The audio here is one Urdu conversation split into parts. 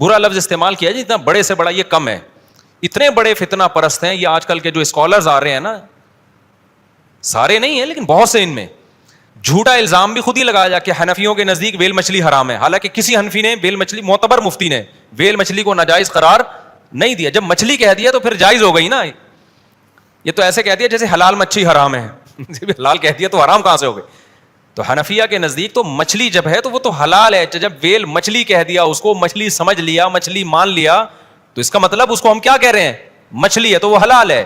برا لفظ استعمال کیا جی, اتنا بڑے سے بڑا یہ کم ہے. اتنے بڑے فتنہ پرست ہیں یہ آج کل کے جو اسکالرز آ رہے ہیں نا, سارے نہیں ہیں لیکن بہت سے ان میں, جھوٹا الزام بھی خود ہی لگایا کہ حنفیوں کے نزدیک ویل مچھلی حرام ہے, حالانکہ کسی حنفی نے ویل مچھلی, معتبر مفتی نے ویل مچھلی کو ناجائز قرار نہیں دیا. جب مچھلی کہہ دیا تو پھر جائز ہو گئی نا. یہ تو ایسے کہہ دیا جیسے حلال مچھلی حرام ہے, حلال کہہ دیا تو حرام کہاں سے ہو گئی. تو حنفیہ کے نزدیک تو مچھلی جب ہے تو وہ تو حلال ہے. جب ویل مچھلی کہہ دیا, اس کو مچھلی سمجھ لیا, مچھلی مان لیا, تو اس کا مطلب اس کو ہم کیا کہہ رہے ہیں, مچھلی ہے تو وہ حلال ہے.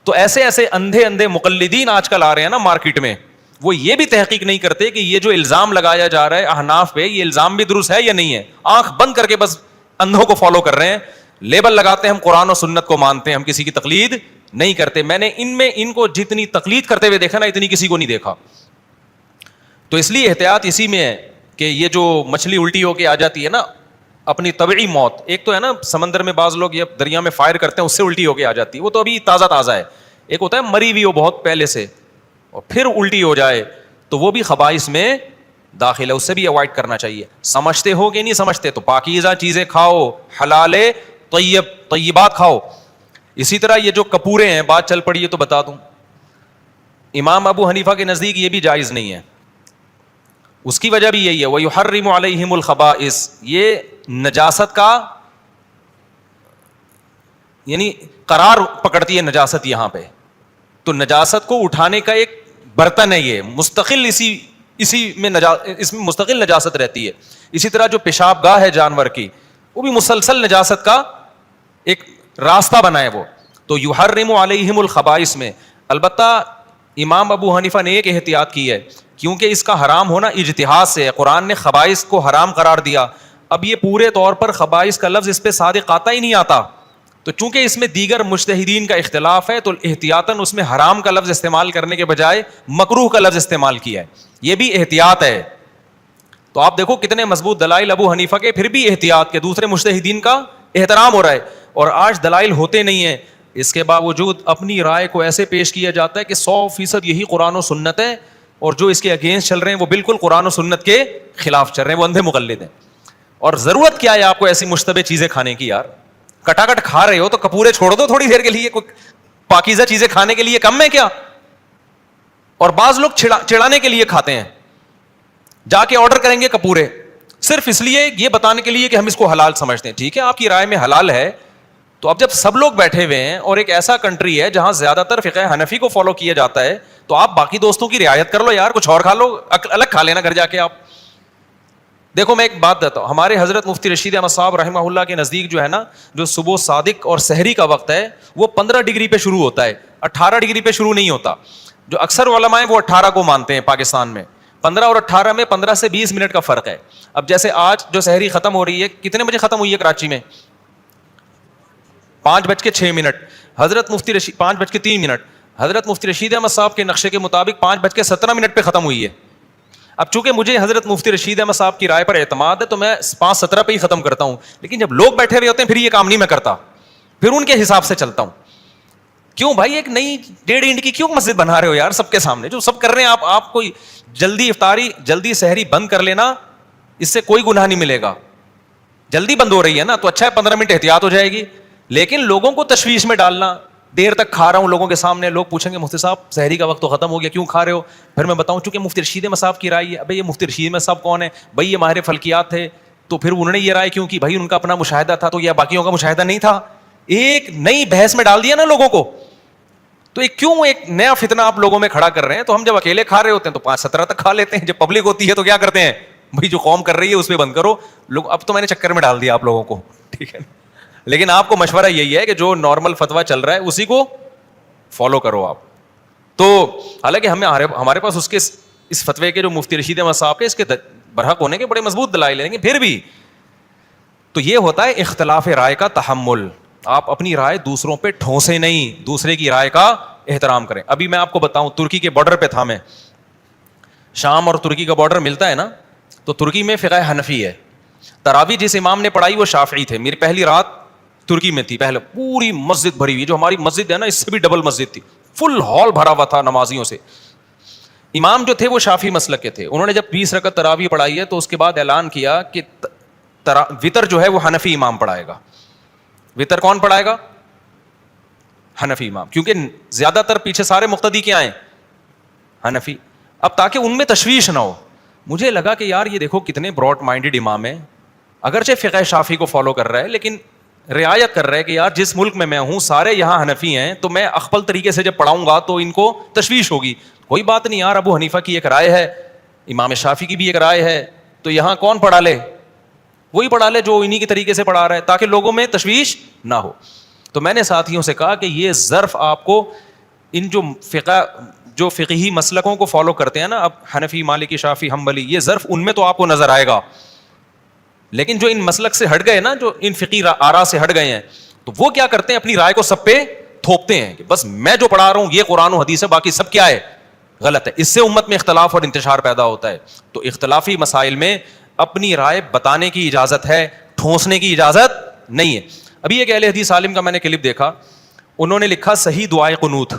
تو ایسے ایسے اندھے اندھے مقلدین آج کل آ رہے ہیں نا مارکیٹ میں, وہ یہ بھی تحقیق نہیں کرتے کہ یہ جو الزام لگایا جا رہا ہے احناف پہ, یہ الزام بھی درست ہے یا نہیں ہے. آنکھ بند کر کے بس اندھوں کو فالو کر رہے ہیں, لیبل لگاتے ہیں ہم قرآن و سنت کو مانتے ہیں, ہم کسی کی تقلید نہیں کرتے. میں نے ان کو جتنی تقلید کرتے ہوئے دیکھا نا, اتنی کسی کو نہیں دیکھا. تو اس لیے احتیاط اسی میں ہے کہ یہ جو مچھلی الٹی ہو کے آ جاتی ہے نا, اپنی طبعی موت, ایک تو ہے نا سمندر میں بعض لوگ یہ دریا میں فائر کرتے ہیں اس سے الٹی ہو کے آ جاتی ہے, وہ تو ابھی تازہ تازہ ہے. ایک ہوتا ہے مری ہوئی ہو بہت پہلے سے اور پھر الٹی ہو جائے, تو وہ بھی خبائث میں داخل ہے, اس سے بھی اوائڈ کرنا چاہیے. سمجھتے ہو کہ نہیں سمجھتے تو پاکیزہ چیزیں کھاؤ, حلال طیبات کھاؤ. اسی طرح یہ جو کپورے ہیں, بات چل پڑی ہے تو بتا دوں, امام ابو حنیفہ کے نزدیک یہ بھی جائز نہیں ہے. اس کی وجہ بھی یہی ہے, وَيُحَرِّمُ عَلَيْهِمُ الْخَبَائِثِ, یہ نجاست کا یعنی قرار پکڑتی ہے نجاست یہاں پہ. تو نجاست کو اٹھانے کا ایک برتن ہے یہ, مستقل اسی میں اس میں مستقل نجاست رہتی ہے. اسی طرح جو پیشاب گاہ ہے جانور کی, وہ بھی مسلسل نجاست کا ایک راستہ بنا ہے وہ. تو یحرم علیہم الخبائث میں البتہ امام ابو حنیفہ نے ایک احتیاط کی ہے, کیونکہ اس کا حرام ہونا اجتہاد سے ہے. قرآن نے خبائث کو حرام قرار دیا, اب یہ پورے طور پر خبائث کا لفظ اس پہ صادق آتا ہی نہیں آتا. تو چونکہ اس میں دیگر مجتہدین کا اختلاف ہے, تو احتیاطاً اس میں حرام کا لفظ استعمال کرنے کے بجائے مکروہ کا لفظ استعمال کیا ہے. یہ بھی احتیاط ہے. تو آپ دیکھو کتنے مضبوط دلائل ابو حنیفہ کے, پھر بھی احتیاط کے, دوسرے مجتہدین کا احترام ہو رہا ہے. اور آج دلائل ہوتے نہیں ہیں, اس کے باوجود اپنی رائے کو ایسے پیش کیا جاتا ہے کہ 100% یہی قرآن و سنت ہے, اور جو اس کے اگینسٹ چل رہے ہیں وہ بالکل قرآن و سنت کے خلاف چل رہے ہیں, وہ اندھے مقلد ہیں. اور ضرورت کیا ہے آپ کو ایسی مشتبہ چیزیں کھانے کی یار؟ کٹاکٹ کھا رہے ہو تو کپورے چھوڑ دو تھوڑی دیر کے لیے, کوئی پاکیزہ چیزیں کھانے کے لیے کم ہے کیا؟ اور بعض لوگ چڑھانے کے لیے کھاتے ہیں, جا کے آرڈر کریں گے کپورے صرف اس لیے یہ بتانے کے لیے کہ ہم اس کو حلال سمجھتے ہیں. ٹھیک ہے, آپ کی رائے میں حلال ہے, تو اب جب سب لوگ بیٹھے ہوئے ہیں اور ایک ایسا کنٹری ہے جہاں زیادہ تر فقہ حنفی کو فالو کیا جاتا ہے, تو آپ باقی دوستوں کی رعایت کر لو یار, کچھ اور کھا لو, الگ کھا لینا گھر جا کے آپ. دیکھو میں ایک بات دیتا ہوں, ہمارے حضرت مفتی رشید احمد صاحب رحمہ اللہ کے نزدیک جو ہے نا, جو صبح صادق اور سحری کا وقت ہے وہ 15 ڈگری پہ شروع ہوتا ہے, 18 ڈگری پہ شروع نہیں ہوتا. جو اکثر علماء ہیں وہ 18 کو مانتے ہیں پاکستان میں, 15 اور 18 میں 15 سے 20 منٹ کا فرق ہے. اب جیسے آج جو سحری ختم ہو رہی ہے, کتنے بجے ختم ہوئی ہے کراچی میں؟ 5:06. حضرت مفتی رشید 5:03. حضرت مفتی رشید احمد صاحب کے نقشے کے مطابق 5:17 پہ ختم ہوئی ہے. اب چونکہ مجھے حضرت مفتی رشید احمد صاحب کی رائے پر اعتماد ہے تو میں 5:17 پہ ہی ختم کرتا ہوں, لیکن جب لوگ بیٹھے ہوئے ہوتے ہیں پھر یہ کام نہیں میں کرتا, پھر ان کے حساب سے چلتا ہوں. کیوں بھائی, ایک نئی 1.5 اینٹ کی کیوں مسجد بنا رہے ہو یار سب کے سامنے؟ جو سب کر رہے ہیں آپ کو جلدی افطاری جلدی سحری بند کر لینا, اس سے کوئی گناہ نہیں ملے گا. جلدی بند ہو رہی ہے نا تو اچھا ہے 15 منٹ احتیاط ہو جائے گی, لیکن لوگوں کو تشویش میں ڈالنا, دیر تک کھا رہا ہوں لوگوں کے سامنے, لوگ پوچھیں گے مفتی صاحب سحری کا وقت تو ختم ہو گیا, کیوں کھا رہے ہو؟ پھر میں بتاؤں چونکہ مفتی رشید احمد صاحب کی رائے ہے. ابھی یہ مفتی رشید احمد صاحب کون ہے بھائی؟ یہ ماہر فلکیات تھے, تو پھر انہوں نے یہ رائے کیوں کی بھائی؟ ان کا اپنا مشاہدہ تھا, تو یہ باقیوں کا مشاہدہ نہیں تھا؟ ایک نئی بحث میں ڈال دیا نا لوگوں کو. تو کیوں ایک نیا فتنہ آپ لوگوں میں کھڑا کر رہے ہیں؟ تو ہم جب اکیلے کھا رہے ہوتے ہیں تو 5:17 تک کھا لیتے ہیں, جب پبلک ہوتی ہے تو کیا کرتے ہیں بھائی جو قوم کر رہی ہے اس پہ بند کرو لوگ. اب تو میں نے چکر میں ڈال دیا آپ لوگوں کو, ٹھیک ہے, لیکن آپ کو مشورہ یہی ہے کہ جو نارمل فتویٰ چل رہا ہے اسی کو فالو کرو آپ. تو حالانکہ ہمارے پاس اس کے اس فتوے کے جو مفتی رشید احمد صاحب کے اس کے برحق ہونے کے بڑے مضبوط دلائل ہیں, لیکن پھر بھی تو یہ ہوتا ہے اختلاف رائے کا تحمل. آپ اپنی رائے دوسروں پہ ٹھونسے نہیں, دوسرے کی رائے کا احترام کریں. ابھی میں آپ کو بتاؤں, ترکی کے بارڈر پہ تھا میں, شام اور ترکی کا بارڈر ملتا ہے نا, تو ترکی میں فقہ حنفی ہے. تراویح جس امام نے پڑھائی وہ شافعی تھے. میری پہلی رات ترکی میں تھی, پہلے پوری مسجد بھری ہوئی, جو ہماری مسجد ہے نا اس سے بھی ڈبل مسجد تھی, فل ہال بھرا ہوا تھا نمازیوں سے. امام جو تھے وہ شافعی مسلک کے تھے. انہوں نے جب 20 رکعت تراویح پڑھائی ہے تو اس کے بعد اعلان کیا کہ وطر جو ہے وہ حنفی امام پڑھائے گا. وطر کون پڑھائے گا؟ حنفی امام, کیونکہ زیادہ تر پیچھے سارے مقتدی کیا ہیں؟ حنفی. اب تاکہ ان میں تشویش نہ ہو, مجھے لگا کہ یار یہ دیکھو کتنے براڈ مائنڈیڈ امام ہیں, اگرچہ فقہ شافعی کو فالو کر رہا ہے لیکن رعایت کر رہا ہے کہ یار جس ملک میں ہوں سارے یہاں حنفی ہیں, تو میں اخپل طریقے سے جب پڑھاؤں گا تو ان کو تشویش ہوگی. کوئی بات نہیں یار, ابو حنیفہ کی ایک رائے ہے, امام شافعی کی بھی ایک رائے ہے, تو یہاں کون پڑھا لے؟ وہی پڑھا لے جو انہی کے طریقے سے پڑھا رہا ہے, تاکہ لوگوں میں تشویش نہ ہو. تو میں نے ساتھیوں سے کہا کہ یہ ظرف آپ کو ان جو فقہی مسلکوں کو فالو کرتے ہیں نا, اب حنفی, مالکی, شافعی, حنبلی, یہ ظرف ان میں تو آپ کو نظر آئے گا, لیکن جو ان مسلک سے ہٹ گئے نا, جو ان فقہی آراء سے ہٹ گئے ہیں, تو وہ کیا کرتے ہیں, اپنی رائے کو سب پہ تھوپتے ہیں کہ بس میں جو پڑھا رہا ہوں یہ قرآن و حدیث ہے, باقی سب کیا ہے؟ غلط ہے. اس سے امت میں اختلاف اور انتشار پیدا ہوتا ہے. تو اختلافی مسائل میں اپنی رائے بتانے کی اجازت ہے, ٹھونسنے کی اجازت نہیں ہے. ابھی ایک اہل حدیث عالم کا میں نے کلپ دیکھا, انہوں نے لکھا صحیح دعائے قنوت,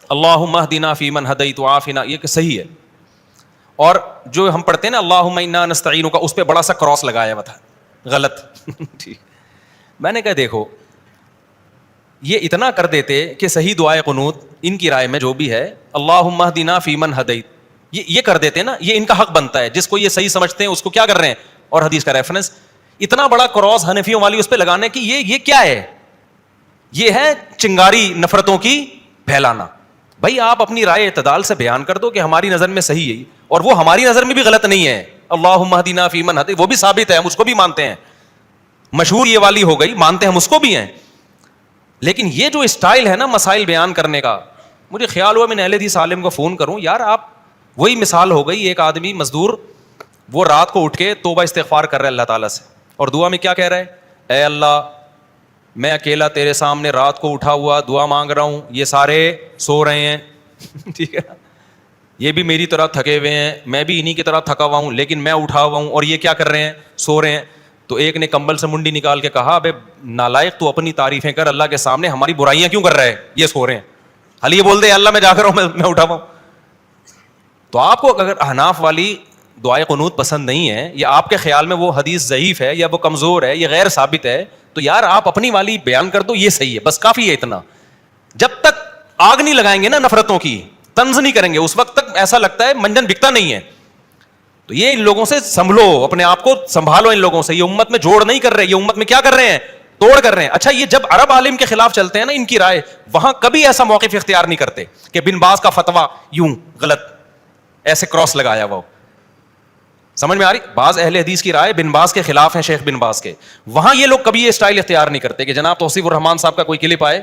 اللہم اہدنا فیمن ہدیت وعافنا, یہ صحیح ہے. اور جو ہم پڑھتے ہیں نا اللہم انا نستعینک, اس پہ بڑا سا کراس لگایا ہوا تھا, غلط. میں نے کہا دیکھو یہ اتنا کر دیتے کہ صحیح دعائے قنوت ان کی رائے میں جو بھی ہے اللہم اہدنا فیمن ہدیت, یہ کر دیتے نا, یہ ان کا حق بنتا ہے. جس کو یہ صحیح سمجھتے ہیں اس کو کیا کر رہے ہیں, اور حدیث کا ریفرنس. اتنا بڑا کراس حنفیوں والی اس پہ لگانے کی یہ کیا ہے؟ یہ ہے چنگاری نفرتوں کی پھیلانا. بھائی آپ اپنی رائے اعتدال سے بیان کر دو کہ ہماری نظر میں صحیح ہے, اور وہ ہماری نظر میں بھی غلط نہیں ہے. اللہم اہدنا فیمن ہدیت وہ بھی ثابت ہے, ہم اس کو بھی مانتے ہیں, مشہور یہ والی ہو گئی, مانتے ہم اس کو بھی ہیں. لیکن یہ جو اسٹائل ہے نا مسائل بیان کرنے کا, مجھے خیال ہوا میں اہل حدیث عالم کو فون کروں, یار آپ وہی مثال ہو گئی, ایک آدمی مزدور وہ رات کو اٹھ کے توبہ استغفار کر رہا ہے اللہ تعالیٰ سے, اور دعا میں کیا کہہ رہا ہے, اے اللہ میں اکیلا تیرے سامنے رات کو اٹھا ہوا دعا مانگ رہا ہوں, یہ سارے سو رہے ہیں, ٹھیک ہے, یہ بھی میری طرح تھکے ہوئے ہیں, میں بھی انہی کی طرح تھکا ہوا ہوں, لیکن میں اٹھا ہوا ہوں اور یہ کیا کر رہے ہیں, سو رہے ہیں. تو ایک نے کمبل سے منڈی نکال کے کہا, ابے نالائق تو اپنی تعریفیں کر, اللہ کے سامنے ہماری برائیاں کیوں کر رہے ہیں, یہ سو رہے ہیں, حال یہ بول دے اللہ میں جا کر ہوں, میں اٹھا ہوا ہوں. تو آپ کو اگر احناف والی دعائے قنوت پسند نہیں ہے, یا آپ کے خیال میں وہ حدیث ضعیف ہے یا وہ کمزور ہے, یہ غیر ثابت ہے, تو یار آپ اپنی والی بیان کر دو, یہ صحیح ہے, بس کافی ہے اتنا. جب تک آگ نہیں لگائیں گے نا نفرتوں کی, طنز نہیں کریں گے, اس وقت تک ایسا لگتا ہے منجن بکتا نہیں ہے. تو یہ ان لوگوں سے سنبھلو, اپنے آپ کو سنبھالو ان لوگوں سے, یہ امت میں جوڑ نہیں کر رہے, یہ امت میں کیا کر رہے ہیں, توڑ کر رہے ہیں. اچھا یہ جب عرب عالم کے خلاف چلتے ہیں نا ان کی رائے, وہاں کبھی ایسا موقف اختیار نہیں کرتے کہ بن باز کا فتویٰ یوں غلط, ایسے کراس لگایا وہ. سمجھ میں آ رہی؟ بعض اہل حدیث کی رائے بن باز کے خلاف ہیں, شیخ بن باز کے, وہاں یہ لوگ کبھی یہ اسٹائل اختیار نہیں کرتے کہ جناب توصیف الرحمان صاحب کا کوئی کلپ آئے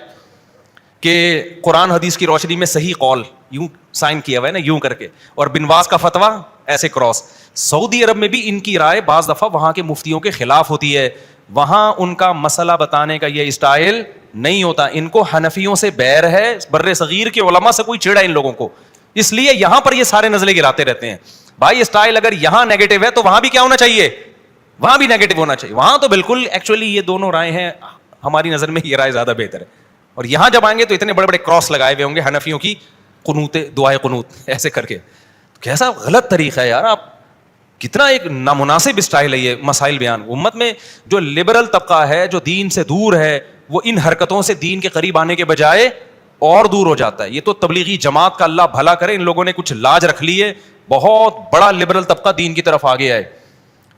کہ قرآن حدیث کی روشنی میں صحیح قول یوں سائن کیا ہوا ہے نا یوں کر کے, اور بن باز کا فتویٰ ایسے کراس. سعودی عرب میں بھی ان کی رائے بعض دفعہ وہاں کے مفتیوں کے خلاف ہوتی ہے, وہاں ان کا مسئلہ بتانے کا یہ اسٹائل نہیں ہوتا. ان کو حنفیوں سے بیر ہے, بر صغیر کے علماء سے کوئی چڑا ان لوگوں کو, اس لیے یہاں پر یہ سارے نزلے گراتے رہتے ہیں. بھائی اسٹائل اگر یہاں نیگیٹو ہے تو وہاں بھی کیا ہونا چاہیے, وہاں بھی نیگیٹو ہونا چاہیے. وہاں تو بالکل ایکچولی یہ دونوں رائے ہیں, ہماری نظر میں یہ رائے زیادہ بہتر ہے. اور یہاں جب آئیں گے تو اتنے بڑے بڑے کراس لگائے ہوئے ہوں گے حنفیوں کی قنوت, دعائے قنوت ایسے کر کے. کیسا غلط طریقہ ہے یار, آپ کتنا ایک نامناسب اسٹائل ہے یہ مسائل بیان. امت میں جو لبرل طبقہ ہے, جو دین سے دور ہے, وہ ان حرکتوں سے دین کے قریب آنے کے بجائے اور دور ہو جاتا ہے. یہ تو تبلیغی جماعت کا اللہ بھلا کرے, ان لوگوں نے کچھ لاج رکھ لی ہے, بہت بڑا لبرل طبقہ دین کی طرف آ گیا ہے.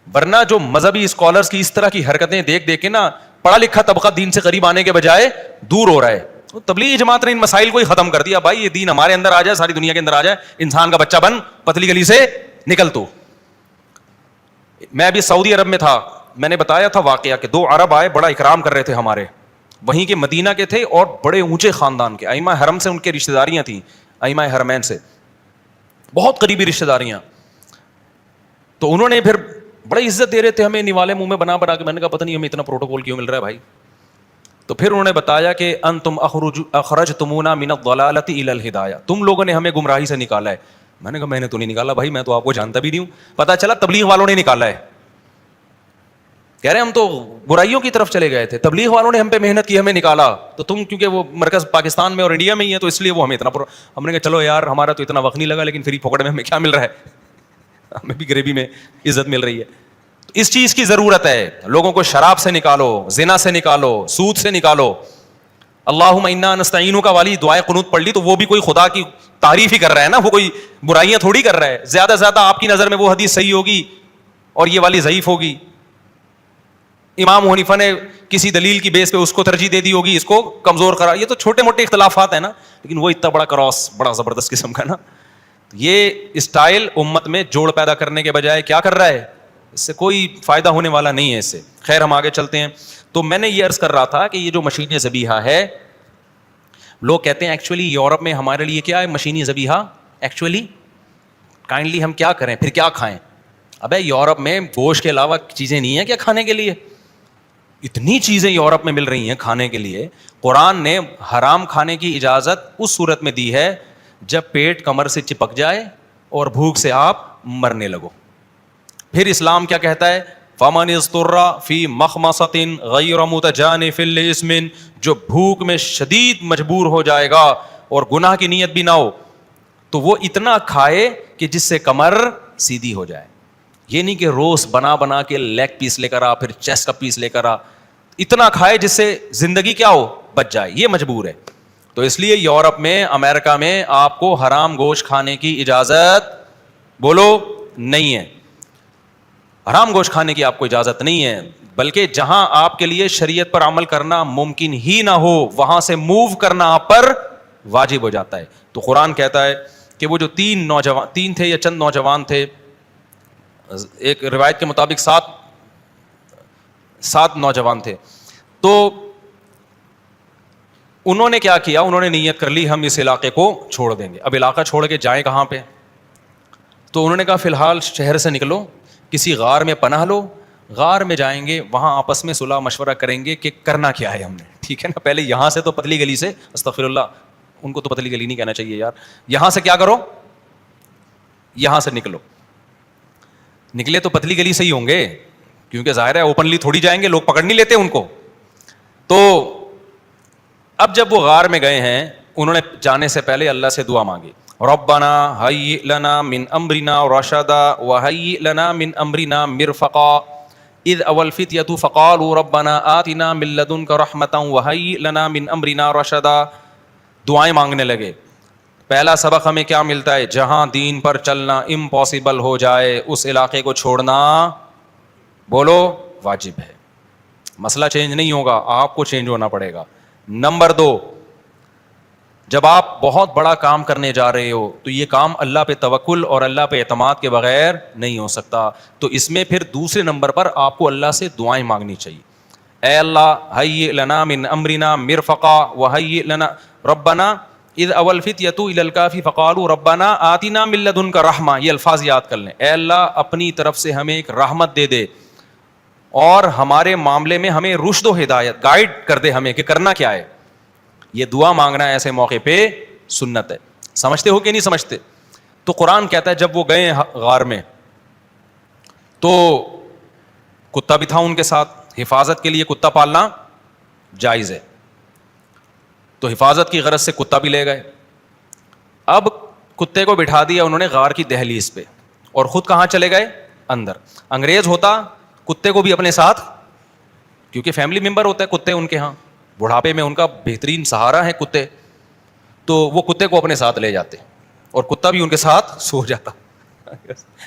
ورنہ جو مذہبی اسکالرس کی اس طرح کی حرکتیں دیکھ دیکھ کے نا, پڑھا لکھا طبقہ دین سے قریب آنے کے بجائے دور ہو رہا ہے. تبلیغی جماعت نے ان مسائل کو ہی ختم کر دیا. بھائی یہ دین ہمارے اندر آ جائے, ساری دنیا کے اندر آ جائے, انسان کا بچہ بن, پتلی گلی سے نکل. تو میں ابھی سعودی عرب میں تھا, میں نے بتایا تھا واقعہ کہ 2 عرب آئے, بڑا اکرام کر رہے تھے ہمارے, وہیں کے مدینہ کے تھے اور بڑے اونچے خاندان کے, ائمہ حرم سے ان کے رشتہ داریاں تھیں, ائمہ حرمین سے بہت قریبی رشتہ داریاں. تو انہوں نے پھر بڑی عزت دے رہے تھے ہمیں, نوالے منہ میں بنا بنا کے. میں نے کہا پتہ نہیں ہمیں اتنا پروٹوکول کیوں مل رہا ہے بھائی. تو پھر انہوں نے بتایا کہ انتم اخرجتمونا من الضلالۃ الی الہدایہ, تم لوگوں نے ہمیں گمراہی سے نکالا ہے. میں نے کہا میں نے تو نہیں نکالا بھائی, میں تو آپ کو جانتا بھی نہیں ہوں. پتہ چلا تبلیغ والوں نے نکالا ہے. کہہ رہے ہم تو برائیوں کی طرف چلے گئے تھے, تبلیغ والوں نے ہم پہ محنت کی, ہمیں نکالا. تو تم کیونکہ وہ مرکز پاکستان میں اور انڈیا میں ہی ہے تو اس لیے وہ ہمیں اتنا ہم نے کہا چلو یار ہمارا تو اتنا وقت نہیں لگا, لیکن فری پھوکٹ میں ہمیں کیا مل رہا ہے, ہمیں بھی غریبی میں عزت مل رہی ہے. اس چیز کی ضرورت ہے. لوگوں کو شراب سے نکالو, زنا سے نکالو, سود سے نکالو. اللہم انا نستعینک والی دعائے قنوت پڑھ لی تو وہ بھی کوئی خدا کی تعریف ہی کر رہا ہے نا, وہ کوئی برائیاں تھوڑی کر رہا ہے. زیادہ سے زیادہ آپ کی نظر میں وہ حدیث صحیح ہوگی اور یہ والی ضعیف ہوگی. امام حنیفہ نے کسی دلیل کی بیس پہ اس کو ترجیح دے دی ہوگی, اس کو کمزور کرا. یہ تو چھوٹے موٹے اختلافات ہیں نا, لیکن وہ اتنا بڑا کراس, بڑا زبردست قسم کا نا. یہ اسٹائل امت میں جوڑ پیدا کرنے کے بجائے کیا کر رہا ہے, اس سے کوئی فائدہ ہونے والا نہیں ہے اس سے. خیر ہم آگے چلتے ہیں. تو میں نے یہ عرض کر رہا تھا کہ یہ جو مشینی ذبیحہ ہے, لوگ کہتے ہیں ایکچولی یورپ میں ہمارے لیے کیا ہے مشینی ذبیحہ, ایکچولی کائنڈلی ہم کیا کریں, پھر کیا کھائیں. ابے یورپ میں گوشت کے علاوہ چیزیں نہیں ہیں کیا کھانے کے لیے؟ اتنی چیزیں یورپ میں مل رہی ہیں کھانے کے لیے. قرآن نے حرام کھانے کی اجازت اس صورت میں دی ہے جب پیٹ کمر سے چپک جائے اور بھوک سے آپ مرنے لگو. پھر اسلام کیا کہتا ہے, فَمَنِ اضْطُرَّ فِي مَخْمَصَةٍ غَيْرَ مُتَجَانِفٍ لِّإِثْمٍ, جو بھوک میں شدید مجبور ہو جائے گا اور گناہ کی نیت بھی نہ ہو تو وہ اتنا کھائے کہ جس سے کمر سیدھی ہو جائے. یہ نہیں کہ روز بنا بنا کے لیگ پیس لے کر آ, پھر چیسٹ کا پیس لے کر آ, اتنا کھائے جس سے زندگی کیا ہو, بچ جائے. یہ مجبور ہے. تو اس لیے یورپ میں, امریکہ میں آپ کو حرام گوشت کھانے کی اجازت بولو نہیں ہے. حرام گوشت کھانے کی آپ کو اجازت نہیں ہے, بلکہ جہاں آپ کے لیے شریعت پر عمل کرنا ممکن ہی نہ ہو وہاں سے موو کرنا آپ پر واجب ہو جاتا ہے. تو قرآن کہتا ہے کہ وہ جو تین تھے یا چند نوجوان تھے, ایک روایت کے مطابق سات نوجوان تھے, تو انہوں نے کیا کیا, انہوں نے نیت کر لی ہم اس علاقے کو چھوڑ دیں گے. اب علاقہ چھوڑ کے جائیں کہاں پہ؟ تو انہوں نے کہا فی الحال شہر سے نکلو, کسی غار میں پناہ لو, غار میں جائیں گے, وہاں آپس میں صلح مشورہ کریں گے کہ کرنا کیا ہے ہم نے. ٹھیک ہے نا, پہلے یہاں سے تو پتلی گلی سے, استغفر اللہ, ان کو تو پتلی گلی نہیں کہنا چاہیے یار, یہاں سے کیا کرو, یہاں سے نکلے تو پتلی گلی سے ہی ہوں گے, کیونکہ ظاہر ہے اوپنلی تھوڑی جائیں گے, لوگ پکڑ نہیں لیتے ان کو. تو اب جب وہ غار میں گئے ہیں, انہوں نے جانے سے پہلے اللہ سے دعا مانگی, ربنا ہیئ لنا من امرنا رشدا وہیئ لنا من امرنا مرفقا اذ اول الفتیۃ فقالوا ربنا آتنا من لدنک رحمۃ وہیئ لنا من امرنا رشدا. دعائیں مانگنے لگے. پہلا سبق ہمیں کیا ملتا ہے, جہاں دین پر چلنا امپاسبل ہو جائے اس علاقے کو چھوڑنا بولو واجب ہے. مسئلہ چینج نہیں ہوگا, آپ کو چینج ہونا پڑے گا. نمبر 2, جب آپ بہت بڑا کام کرنے جا رہے ہو تو یہ کام اللہ پہ توکل اور اللہ پہ اعتماد کے بغیر نہیں ہو سکتا. تو اس میں پھر دوسرے نمبر پر آپ کو اللہ سے دعائیں مانگنی چاہیے. اے اللہ ہیئ لنا من امرنا مرفقا وہیئ لنا ربنا اذ اول الفتیۃ الی الکہف فقالوا ربنا آتنا من لدنک رحمہ. یہ الفاظ یاد کر لیں, اے اللہ اپنی طرف سے ہمیں ایک رحمت دے دے اور ہمارے معاملے میں ہمیں رشد و ہدایت, گائیڈ کر دے ہمیں کہ کرنا کیا ہے. یہ دعا مانگنا ایسے موقع پہ سنت ہے. سمجھتے ہو کہ نہیں سمجھتے؟ تو قرآن کہتا ہے جب وہ گئے غار میں تو کتا بھی تھا ان کے ساتھ, حفاظت کے لیے کتا پالنا جائز ہے, تو حفاظت کی غرض سے کتا بھی لے گئے. اب کتے کو بٹھا دیا انہوں نے غار کی دہلیز پہ, اور خود کہاں چلے گئے, اندر. انگریز ہوتا کتے کو بھی اپنے ساتھ, کیونکہ فیملی ممبر ہوتا ہے کتے ان کے ہاں, بڑھاپے میں ان کا بہترین سہارا ہے کتے, تو وہ کتے کو اپنے ساتھ لے جاتے اور کتا بھی ان کے ساتھ سو جاتا.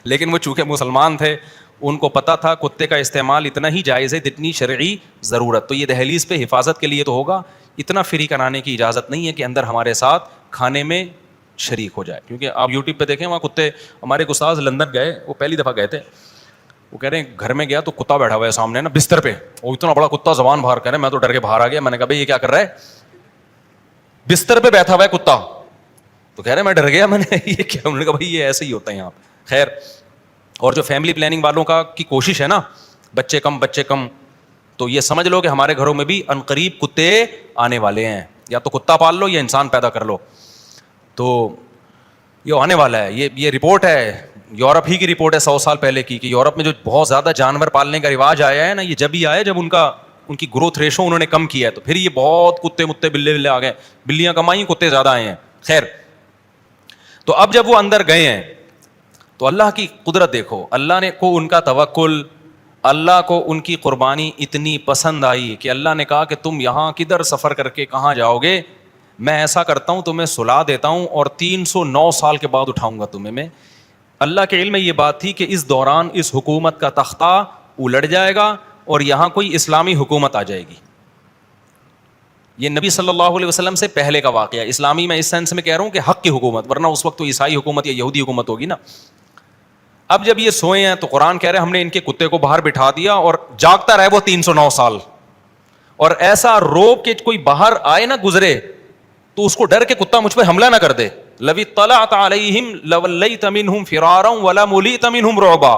لیکن وہ چونکہ مسلمان تھے, ان کو پتا تھا کتے کا استعمال اتنا ہی جائز ہے جتنی شرعی ضرورت. تو یہ دہلیز پہ حفاظت کے لیے تو ہوگا, اتنا فری کرانے کی اجازت نہیں ہے کہ اندر ہمارے ساتھ کھانے میں شریک ہو جائے. کیونکہ آپ یوٹیوب پہ دیکھیں وہاں کتے, ہمارے ایک استاذ لندن گئے, وہ پہلی دفعہ گئے تھے, وہ کہہ رہے ہیں گھر میں گیا تو کتا بیٹھا ہوا ہے سامنے نا بستر پہ, وہ اتنا بڑا کتا زبان باہر کہہ رہے ہیں, میں تو ڈر کے باہر آ گیا. میں نے کہا بھائی یہ کیا کر رہا ہے, بستر پہ بیٹھا ہوا ہے کتا, تو کہہ رہے میں ڈر گیا. میں نے یہ کیا, انہوں نے کہا بھائی یہ ایسے ہی ہوتا ہے یہاں پہ. خیر, اور جو فیملی پلاننگ والوں کی کوشش ہے نا, بچے کم, تو یہ سمجھ لو کہ ہمارے گھروں میں بھی عنقریب کتے آنے والے ہیں. یا تو کتا پال لو یا انسان پیدا کر لو, تو یہ آنے والا ہے. یہ رپورٹ ہے, یورپ ہی کی رپورٹ ہے 100 سال پہلے کی, کہ یورپ میں جو بہت زیادہ جانور پالنے کا رواج آیا ہے نا, یہ جب ہی آیا جب ان کی گروتھ ریشو انہوں نے کم کیا ہے. تو پھر یہ بہت کتے متے بلے آ گئے, بلیاں کم آئیں, کتے زیادہ آئے ہیں. خیر, تو اب جب وہ اندر گئے ہیں تو اللہ کی قدرت دیکھو, اللہ نے کو ان کا توکل اللہ کو ان کی قربانی اتنی پسند آئی کہ اللہ نے کہا کہ تم یہاں کدھر سفر کر کے کہاں جاؤ گے, میں ایسا کرتا ہوں تمہیں سلا دیتا ہوں اور 309 سال کے بعد اٹھاؤں گا تمہیں میں. اللہ کے علم میں یہ بات تھی کہ اس دوران اس حکومت کا تختہ الٹ جائے گا اور یہاں کوئی اسلامی حکومت آ جائے گی. یہ نبی صلی اللہ علیہ وسلم سے پہلے کا واقعہ, اسلامی میں اس سینس میں کہہ رہا ہوں کہ حق کی حکومت, ورنہ اس وقت تو عیسائی حکومت یا یہودی حکومت ہوگی نا. اب جب یہ سوئے ہیں تو قرآن کہہ رہے ہیں ہم نے ان کے کتے کو باہر بٹھا دیا اور جاگتا رہے وہ 309 سال, اور ایسا روب کہ کوئی باہر آئے نہ گزرے تو اس کو ڈر کے کتا مجھ پہ حملہ نہ کر دے. لو اطلعت علیہم لولیت منہم فرارا ولملیت منہم رعبا.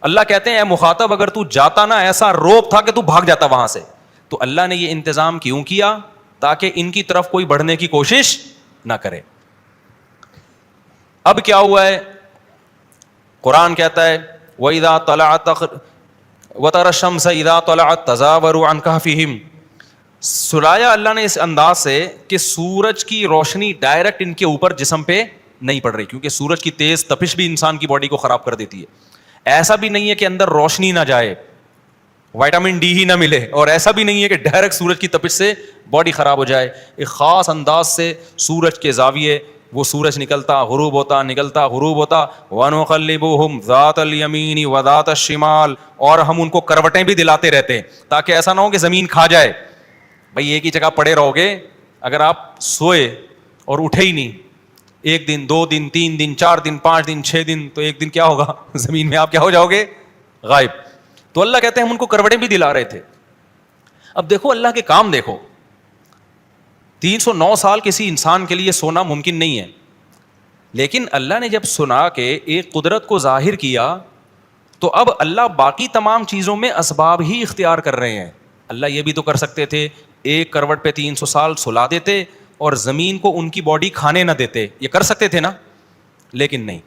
اللہ کہتے ہیں اے مخاطب اگر تو جاتا نا ایسا روب تھا کہ تو بھاگ جاتا وہاں سے. تو اللہ نے یہ انتظام کیوں کیا؟ تاکہ ان کی طرف کوئی بڑھنے کی کوشش نہ کرے. اب کیا ہوا ہے؟ قرآن کہتا ہے وَإِذَا طَلَعَتْ وَتَرَى الشَّمْسَ إِذَا طَلَعَتْ تَزَاوَرُ عَنْ كَهْفِهِمْ. سلایا اللہ نے اس انداز سے کہ سورج کی روشنی ڈائریکٹ ان کے اوپر جسم پہ نہیں پڑ رہی, کیونکہ سورج کی تیز تپش بھی انسان کی باڈی کو خراب کر دیتی ہے. ایسا بھی نہیں ہے کہ اندر روشنی نہ جائے, وائٹامن ڈی ہی نہ ملے, اور ایسا بھی نہیں ہے کہ ڈائریکٹ سورج کی تپش سے باڈی خراب ہو جائے. ایک خاص انداز سے سورج کے زاویے, وہ سورج نکلتا غروب ہوتا نکلتا غروب ہوتا, وَنُقَلِّبُهُمْ ذَاتَ الْيَمِينِ وَذَاتَ الشِّمَالِ, اور ہم ان کو کروٹیں بھی دلاتے رہتے ہیں تاکہ ایسا نہ ہو کہ زمین کھا جائے. بھائی ایک ہی جگہ پڑے رہو گے, اگر آپ سوئے اور اٹھے ہی نہیں, 1 دن 2 دن 3 دن 4 دن 5 دن 6 دن, تو ایک دن کیا ہوگا, زمین میں آپ کیا ہو جاؤ گے, غائب. تو اللہ کہتے ہیں ہم ان کو کروٹیں بھی دلا رہے تھے. اب دیکھو اللہ کے کام دیکھو, 309 سال کسی انسان کے لیے سونا ممکن نہیں ہے, لیکن اللہ نے جب سنا کہ ایک قدرت کو ظاہر کیا تو اب اللہ باقی تمام چیزوں میں اسباب ہی اختیار کر رہے ہیں. اللہ یہ بھی تو کر سکتے تھے ایک کروٹ پہ 300 سال سلا دیتے اور زمین کو ان کی باڈی کھانے نہ دیتے, یہ کر سکتے تھے نا, لیکن نہیں.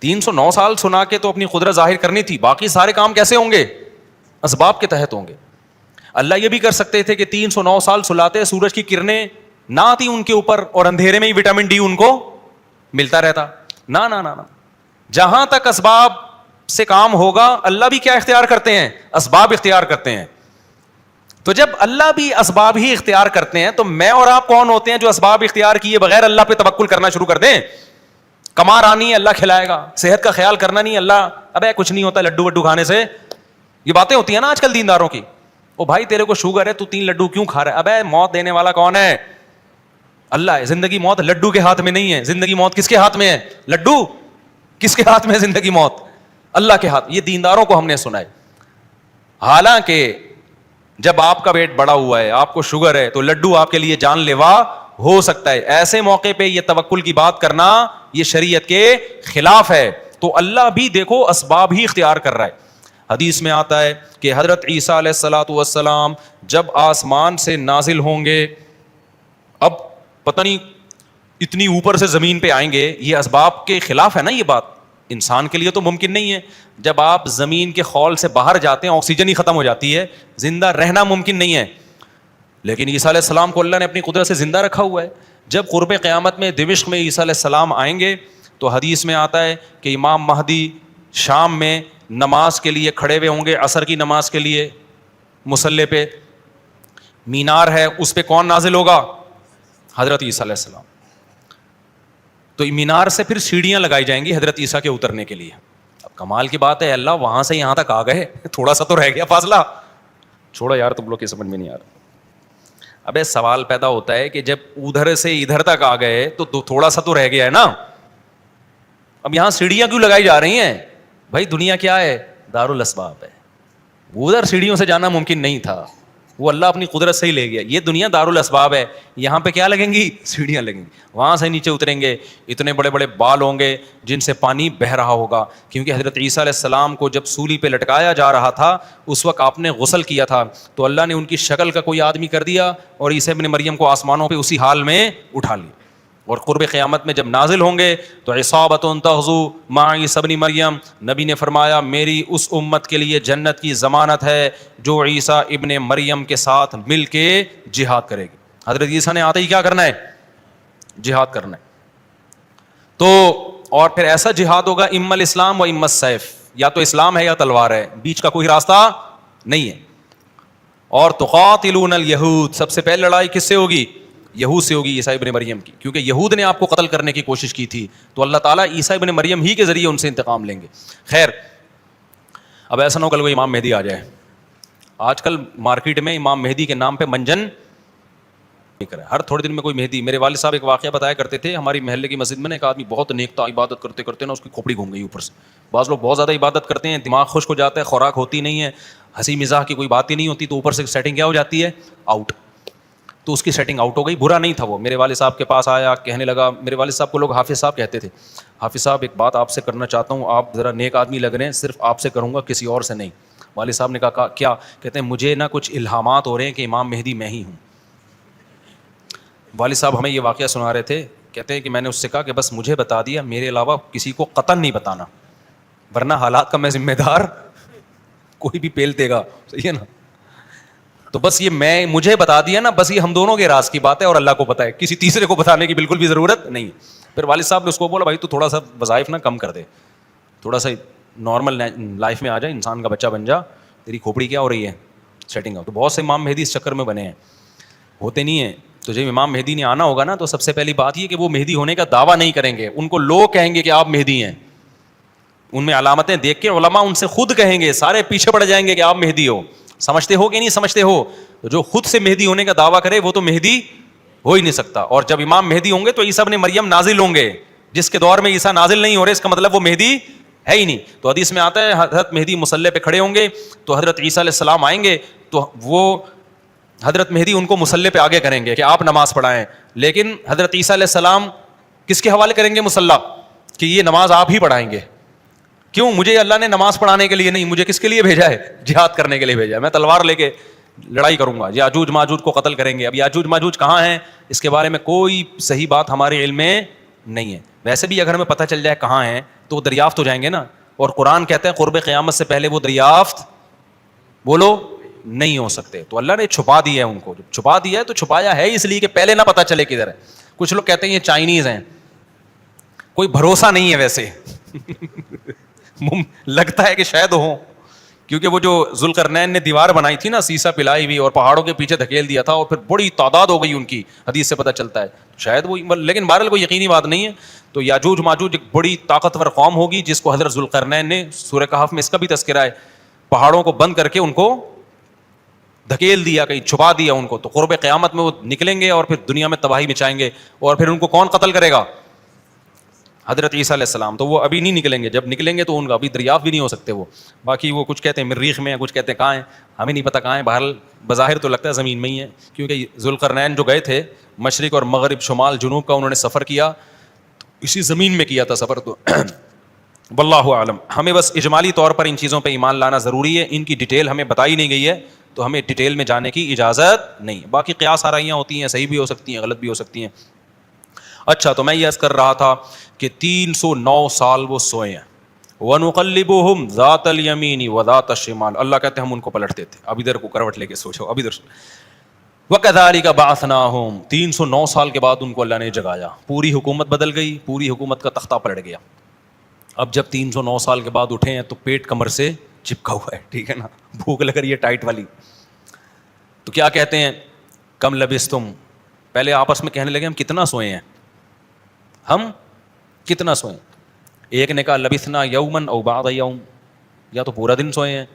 309 سال سنا کے تو اپنی قدرت ظاہر کرنی تھی, باقی سارے کام کیسے ہوں گے, اسباب کے تحت ہوں گے. اللہ یہ بھی کر سکتے تھے کہ 309 سال سلاتے, سورج کی کرنیں نہ آتی ان کے اوپر اور اندھیرے میں ہی وٹامن ڈی ان کو ملتا رہتا. نہ نہ نہ, جہاں تک اسباب سے کام ہوگا اللہ بھی کیا اختیار کرتے ہیں, اسباب اختیار کرتے ہیں. تو جب اللہ بھی اسباب ہی اختیار کرتے ہیں تو میں اور آپ کون ہوتے ہیں جو اسباب اختیار کیے بغیر اللہ پہ توکل کرنا شروع کر دیں. کما رانی ہے اللہ کھلائے گا, صحت کا خیال کرنا نہیں, اللہ ابے کچھ نہیں ہوتا لڈو وڈو کھانے سے. یہ باتیں ہوتی ہیں نا آج کل دینداروں کی, او بھائی تیرے کو شوگر ہے تو 3 لڈو کیوں کھا رہا ہے, ابے موت دینے والا کون ہے, اللہ ہے. زندگی موت لڈو کے ہاتھ میں نہیں ہے, زندگی موت کس کے ہاتھ میں ہے, لڈو کس کے ہاتھ میں ہے, زندگی موت اللہ کے ہاتھ. یہ دینداروں کو ہم نے سنا ہے. حالانکہ جب آپ کا پیٹ بڑا ہوا ہے, آپ کو شوگر ہے, تو لڈو آپ کے لیے جان لیوا ہو سکتا ہے. ایسے موقع پہ یہ توکل کی بات کرنا یہ شریعت کے خلاف ہے. تو اللہ بھی دیکھو اسباب ہی اختیار کر رہا ہے. حدیث میں آتا ہے کہ حضرت عیسیٰ علیہ الصلوۃ والسلام جب آسمان سے نازل ہوں گے, اب پتہ نہیں اتنی اوپر سے زمین پہ آئیں گے, یہ اسباب کے خلاف ہے نا. یہ بات انسان کے لیے تو ممکن نہیں ہے. جب آپ زمین کے خول سے باہر جاتے ہیں آکسیجن ہی ختم ہو جاتی ہے, زندہ رہنا ممکن نہیں ہے. لیکن عیسیٰ علیہ السلام کو اللہ نے اپنی قدرت سے زندہ رکھا ہوا ہے. جب قرب قیامت میں دمشق میں عیسیٰ علیہ السلام آئیں گے تو حدیث میں آتا ہے کہ امام مہدی شام میں نماز کے لیے کھڑے ہوئے ہوں گے, عصر کی نماز کے لیے مصلی پہ. مینار ہے, اس پہ کون نازل ہوگا, حضرت عیسیٰ علیہ السلام. تو مینار سے پھر سیڑھیاں لگائی جائیں گی حضرت عیسیٰ کے اترنے کے لیے. اب کمال کی بات ہے, اللہ وہاں سے یہاں تک آ گئے, تھوڑا سا تو رہ گیا فاصلہ. چھوڑو یار, تم لوگ کی سمجھ میں نہیں آ رہا. ابے سوال پیدا ہوتا ہے کہ جب ادھر سے ادھر تک آ گئے تو تھوڑا سا تو رہ گیا ہے نا. اب یہاں سیڑھیاں کیوں لگائی جا رہی ہیں؟ بھائی دنیا کیا ہے, دارالاسباب ہے. ادھر سیڑھیوں سے جانا ممکن نہیں تھا, وہ اللہ اپنی قدرت سے ہی لے گیا. یہ دنیا دارالاسباب ہے, یہاں پہ کیا لگیں گی, سیڑھیاں لگیں گی. وہاں سے نیچے اتریں گے, اتنے بڑے بڑے بال ہوں گے جن سے پانی بہہ رہا ہوگا, کیونکہ حضرت عیسیٰ علیہ السلام کو جب سولی پہ لٹکایا جا رہا تھا اس وقت آپ نے غسل کیا تھا, تو اللہ نے ان کی شکل کا کوئی آدمی کر دیا اور عیسیٰ ابن مریم کو آسمانوں پہ اسی حال میں اٹھا لیا. اور قرب قیامت میں جب نازل ہوں گے تو عصابۃ تغزو مع عیسی ابن مریم, نبی نے فرمایا میری اس امت کے لیے جنت کی ضمانت ہے جو عیسیٰ ابن مریم کے ساتھ مل کے جہاد کرے گی. حضرت عیسیٰ نے آتے ہی کیا کرنا ہے, جہاد کرنا ہے. تو اور پھر ایسا جہاد ہوگا اما الاسلام و اما السیف, یا تو اسلام ہے یا تلوار ہے, بیچ کا کوئی راستہ نہیں ہے. اور تقاتلون الیہود, سب سے پہلے لڑائی کس سے ہوگی؟ یہود سے ہوگی, عیسیٰ ابن مریم کی, کیونکہ یہود نے آپ کو قتل کرنے کی کوشش کی تھی, تو اللہ تعالیٰ عیسیٰ ابن مریم ہی کے ذریعے ان سے انتقام لیں گے. خیر, اب ایسا نہ ہو کل کوئی امام مہدی آ جائے. آج کل مارکیٹ میں امام مہدی کے نام پہ منجن کرے, ہر تھوڑے دن میں کوئی مہدی. میرے والد صاحب ایک واقعہ بتایا کرتے تھے, ہماری محلے کی مسجد میں ایک آدمی بہت نیک تھا, عبادت کرتے کرتے نا اس کی کھوپڑی گھوم گئی اوپر سے. بعض لوگ بہت زیادہ عبادت کرتے ہیں, دماغ خشک ہو جاتا ہے, خوراک ہوتی نہیں ہے, ہنسی مزاح کی کوئی بات ہی نہیں ہوتی, تو اوپر سے سیٹنگ کیا ہو جاتی ہے؟ آؤٹ. تو اس کی سیٹنگ آؤٹ ہو گئی. برا نہیں تھا وہ, میرے والد صاحب کے پاس آیا, کہنے لگا, میرے والد صاحب کو لوگ حافظ صاحب کہتے تھے, حافظ صاحب ایک بات آپ سے کرنا چاہتا ہوں, آپ ذرا نیک آدمی لگ رہے ہیں, صرف آپ سے کروں گا, کسی اور سے نہیں. والد صاحب نے کہا کیا؟ کہتے ہیں مجھے نا کچھ الہامات ہو رہے ہیں کہ امام مہدی میں ہی ہوں. والد صاحب ہمیں یہ واقعہ سنا رہے تھے, کہتے ہیں کہ میں نے اس سے کہا کہ بس مجھے بتا دیا, میرے علاوہ کسی کو قطعاً نہیں بتانا, ورنہ حالات کا میں ذمہ دار, کوئی بھی پیل دے گا, صحیح ہے نا. تو بس یہ میں مجھے بتا دیا نا, بس یہ ہم دونوں کے راز کی بات ہے اور اللہ کو پتہ ہے, کسی تیسرے کو بتانے کی بالکل بھی ضرورت نہیں. پھر والد صاحب نے اس کو بولا بھائی تو تھوڑا سا وظائف نا کم کر دے, تھوڑا سا نارمل لائف میں آ جائے, انسان کا بچہ بن جا, تیری کھوپڑی کیا ہو رہی ہے, سیٹنگ. تو بہت سے امام مہدی اس چکر میں بنے ہیں, ہوتے نہیں ہیں. تو جب امام مہدی نے آنا ہوگا نا, تو سب سے پہلی بات یہ کہ وہ مہدی ہونے کا دعویٰ نہیں کریں گے, ان کو لوگ کہیں گے کہ آپ مہدی ہیں, ان میں علامتیں دیکھ کے علماء ان سے خود کہیں گے, سارے پیچھے پڑ جائیں گے کہ آپ مہدی ہو. سمجھتے ہو کہ نہیں سمجھتے ہو؟ تو جو خود سے مہدی ہونے کا دعویٰ کرے وہ تو مہدی ہو ہی نہیں سکتا. اور جب امام مہدی ہوں گے تو عیسیٰ ابن مریم نازل ہوں گے, جس کے دور میں عیسیٰ نازل نہیں ہو رہے, اس کا مطلب وہ مہدی ہے ہی نہیں. تو حدیث میں آتا ہے حضرت مہدی مصلی پہ کھڑے ہوں گے, تو حضرت عیسیٰ علیہ السلام آئیں گے, تو وہ حضرت مہدی ان کو مصلی پہ آگے کریں گے کہ آپ نماز پڑھائیں, لیکن حضرت عیسیٰ علیہ السلام کس کے حوالے کریں گے مصلی, کہ یہ نماز آپ ہی پڑھائیں گے. کیوں؟ مجھے اللہ نے نماز پڑھانے کے لیے نہیں, مجھے کس کے لیے بھیجا ہے؟ جہاد کرنے کے لیے بھیجا ہے. میں تلوار لے کے لڑائی کروں گا, یاجوج ماجوج کو قتل کریں گے. اب یاجوج ماجوج کہاں ہیں, اس کے بارے میں کوئی صحیح بات ہمارے علم میں نہیں ہے. ویسے بھی اگر ہمیں پتہ چل جائے کہاں ہیں تو وہ دریافت ہو جائیں گے نا, اور قرآن کہتا ہے قرب قیامت سے پہلے وہ دریافت بولو نہیں ہو سکتے. تو اللہ نے چھپا دیا ہے ان کو, جب چھپا دیا ہے تو چھپایا ہے اس لیے کہ پہلے نہ پتہ چلے کدھر ہے. کچھ لوگ کہتے ہیں یہ چائنیز ہیں, کوئی بھروسہ نہیں ہے ویسے لگتا ہے کہ شاید ہوں, کیونکہ وہ جو ذوالقرنین نے دیوار بنائی تھی نا, سیسا پلائی ہوئی, اور پہاڑوں کے پیچھے دھکیل دیا تھا, اور پھر بڑی تعداد ہو گئی ان کی, حدیث سے پتہ چلتا ہے شاید وہ, لیکن بہرحال کوئی یقینی بات نہیں ہے. تو یاجوج ماجوج ایک بڑی طاقتور قوم ہوگی جس کو حضرت ذوالقرنین نے, سورہ کہف میں اس کا بھی تذکرہ ہے, پہاڑوں کو بند کر کے ان کو دھکیل دیا, کہیں چھپا دیا ان کو. تو قرب قیامت میں وہ نکلیں گے اور پھر دنیا میں تباہی مچائیں گے, اور پھر ان کو کون قتل کرے گا؟ حضرت عیسیٰ علیہ السلام. تو وہ ابھی نہیں نکلیں گے, جب نکلیں گے تو ان کا ابھی دریافت بھی نہیں ہو سکتے وہ. باقی وہ کچھ کہتے ہیں مریخ میں, کچھ کہتے ہیں کہاں ہیں, ہمیں نہیں پتہ کہاں ہیں. بہرحال بظاہر تو لگتا ہے زمین میں ہی ہے, کیونکہ ذوالقرنین جو گئے تھے مشرق اور مغرب, شمال جنوب کا انہوں نے سفر کیا, اسی زمین میں کیا تھا سفر. تو واللہ اعلم, ہمیں بس اجمالی طور پر ان چیزوں پہ ایمان لانا ضروری ہے. ان کی ڈیٹیل ہمیں بتائی نہیں گئی ہے, تو ہمیں ڈیٹیل میں جانے کی اجازت نہیں. باقی قیاس آرائیاں ہوتی ہیں, صحیح بھی ہو سکتی ہیں, غلط بھی ہو سکتی ہیں. اچھا, تو میں یہ عرض کر رہا تھا کہ 309 سال وہ سوئے ہیں. وَنُقَلِّبُهُمْ ذَاتَ الْيَمِينِ وَذَاتَ الشِّمَالِ, اللہ کہتے ہیں ہم ان کو پلٹتے تھے, اب ادھر کو کروٹ لے کے سو جاؤ, اب ادھر. وَكَذَلِكَ بَعَثْنَاهُمْ, 309 سال کے بعد ان کو اللہ نے جگایا. پوری حکومت بدل گئی, پوری حکومت کا تختہ پلٹ گیا. اب جب 309 سال کے بعد اٹھے ہیں تو پیٹ کمر سے چپکا ہوا ہے, ٹھیک ہے نا, بھوک لگ رہی ہے ٹائٹ والی. تو کیا کہتے ہیں, کم لبستم, پہلے آپس میں کہنے لگے ہم کتنا سوئے ہیں, ہم کتنا سوئے. ایک نے کہا لبثنا یومن او بعض یوم, یا تو پورا دن سوئے ہیں,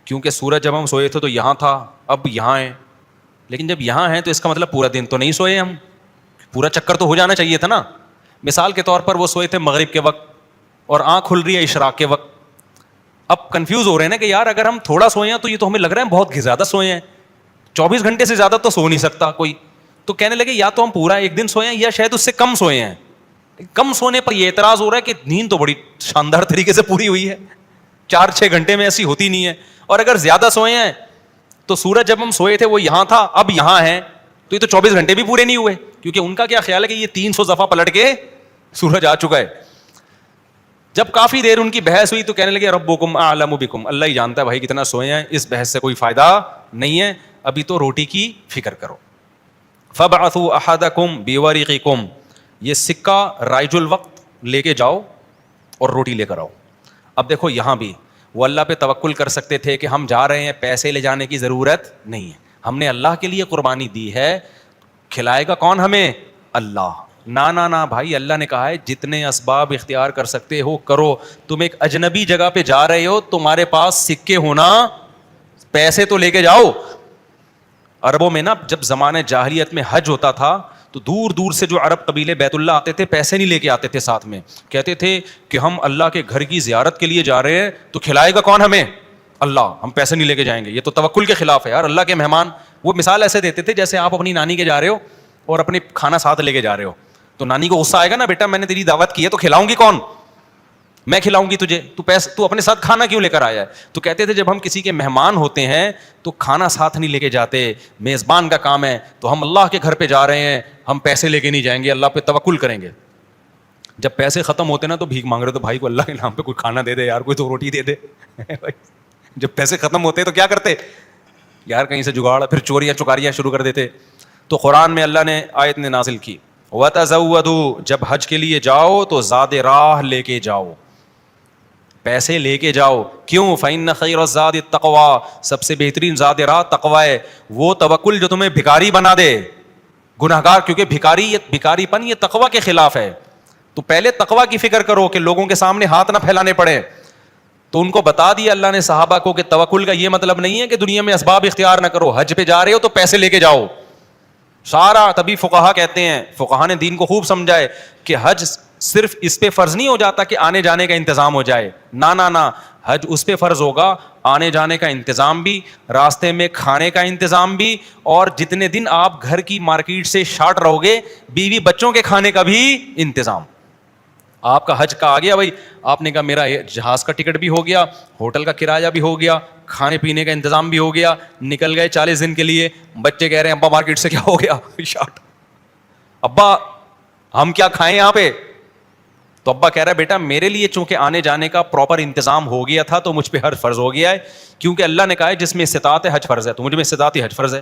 کیونکہ سورج جب ہم سوئے تھے تو یہاں تھا, اب یہاں ہیں, لیکن جب یہاں ہیں تو اس کا مطلب پورا دن تو نہیں سوئے ہم, پورا چکر تو ہو جانا چاہیے تھا نا. مثال کے طور پر وہ سوئے تھے مغرب کے وقت اور آنکھ کھل رہی ہے اشراق کے وقت. اب کنفیوز ہو رہے ہیں نا کہ یار اگر ہم تھوڑا سوئے ہیں تو یہ تو ہمیں لگ رہا ہے بہت زیادہ سوئے ہیں, 24 گھنٹے سے زیادہ تو سو نہیں سکتا کوئی. تو کہنے لگے یا تو ہم پورا ایک دن سوئے ہیں یا شاید اس سے کم سوئے ہیں. کم سونے پر یہ اعتراض ہو رہا ہے کہ نیند تو بڑی شاندار طریقے سے پوری ہوئی ہے, 4-6 گھنٹے میں ایسی ہوتی نہیں ہے. اور اگر زیادہ سوئے ہیں تو سورج جب ہم سوئے تھے وہ یہاں تھا, اب یہاں ہے, تو یہ تو 24 گھنٹے بھی پورے نہیں ہوئے, کیونکہ ان کا کیا خیال ہے کہ یہ 300 دفعہ پلٹ کے سورج آ چکا ہے. جب کافی دیر ان کی بحث ہوئی تو کہنے لگے ربکم اعلم بکم, اللہ ہی جانتا ہے بھائی کتنا سوئے ہیں, اس بحث سے کوئی فائدہ نہیں ہے, ابھی تو روٹی کی فکر کرو. فبعثوا احدکم بورقکم, یہ سکہ رائج الوقت لے کے جاؤ اور روٹی لے کر آؤ. اب دیکھو یہاں بھی وہ اللہ پہ توکل کر سکتے تھے کہ ہم جا رہے ہیں, پیسے لے جانے کی ضرورت نہیں ہے, ہم نے اللہ کے لیے قربانی دی ہے, کھلائے گا کون ہمیں؟ اللہ. نا بھائی, اللہ نے کہا ہے جتنے اسباب اختیار کر سکتے ہو کرو. تم ایک اجنبی جگہ پہ جا رہے ہو, تمہارے پاس سکے ہونا, پیسے تو لے کے جاؤ. عربوں میں نا جب زمانے جاہلیت میں حج ہوتا تھا تو دور دور سے جو عرب قبیلے بیت اللہ آتے تھے پیسے نہیں لے کے آتے تھے ساتھ میں, کہتے تھے کہ ہم اللہ کے گھر کی زیارت کے لیے جا رہے ہیں تو کھلائے گا کون ہمیں؟ اللہ, ہم پیسے نہیں لے کے جائیں گے. یہ تو توکل کے خلاف ہے یار. اللہ کے مہمان, وہ مثال ایسے دیتے تھے جیسے آپ اپنی نانی کے جا رہے ہو اور اپنی کھانا ساتھ لے کے جا رہے ہو, تو نانی کو غصہ آئے گا نا, بیٹا میں نے تیری دعوت کی ہے تو کھلاؤں گی کون؟ میں کھلاؤں گی تجھے, تو اپنے ساتھ کھانا کیوں لے کر آیا ہے؟ تو کہتے تھے جب ہم کسی کے مہمان ہوتے ہیں تو کھانا ساتھ نہیں لے کے جاتے, میزبان کا کام ہے, تو ہم اللہ کے گھر پہ جا رہے ہیں, ہم پیسے لے کے نہیں جائیں گے, اللہ پہ توکل کریں گے. جب پیسے ختم ہوتے نا تو بھیک مانگ رہے, تو بھائی کو اللہ کے نام پہ کوئی کھانا دے دے یار, کوئی تو روٹی دے دے. جب پیسے ختم ہوتے تو کیا کرتے یار, کہیں سے جگاڑ, پھر چوریاں چکاریاں شروع کر دیتے. تو قرآن میں اللہ نے آیت نے نازل کی, وَتَزَوَّدُوا, جب حج کے لیے جاؤ تو زاد راہ لے کے جاؤ, پیسے لے کے جاؤ. کیوں؟ فَإِنَّ خَيْرَ الزَّادِ التَّقْوَىٰ, سب سے بہترین زاد راہ تقویٰ ہے. وہ توکل جو تمہیں بھکاری بنا دے, گنہگار, کیونکہ بھکاری پن یہ تقویٰ کے خلاف ہے. تو پہلے تقویٰ کی فکر کرو کہ لوگوں کے سامنے ہاتھ نہ پھیلانے پڑے. تو ان کو بتا دیا اللہ نے صحابہ کو کہ توکل کا یہ مطلب نہیں ہے کہ دنیا میں اسباب اختیار نہ کرو, حج پہ جا رہے ہو تو پیسے لے کے جاؤ سارا. تبھی فقہا کہتے ہیں, فقہا نے دین کو خوب سمجھا ہے کہ حج صرف اس پہ فرض نہیں ہو جاتا کہ آنے جانے کا انتظام ہو جائے, نا, حج اس پہ فرض ہوگا آنے جانے کا انتظام بھی, راستے میں کھانے کا انتظام بھی, اور جتنے دن آپ گھر کی مارکیٹ سے شارٹ رہو گے بیوی بچوں کے کھانے کا بھی انتظام. آپ کا حج کا آ گیا بھائی, آپ نے کہا میرا جہاز کا ٹکٹ بھی ہو گیا, ہوٹل کا کرایہ بھی ہو گیا, کھانے پینے کا انتظام بھی ہو گیا, نکل گئے 40 دن کے لیے. بچے کہہ رہے ہیں ابا مارکیٹ سے کیا ہو گیا شارٹ, ابا ہم کیا کھائیں یہاں پہ؟ تو ابا کہہ رہا ہے بیٹا میرے لیے چونکہ آنے جانے کا پراپر انتظام ہو گیا تھا تو مجھ پہ حج فرض ہو گیا ہے, کیونکہ اللہ نے کہا ہے جس میں استطاعت ہے حج فرض ہے, تو مجھ میں استطاعت ہی حج فرض ہے.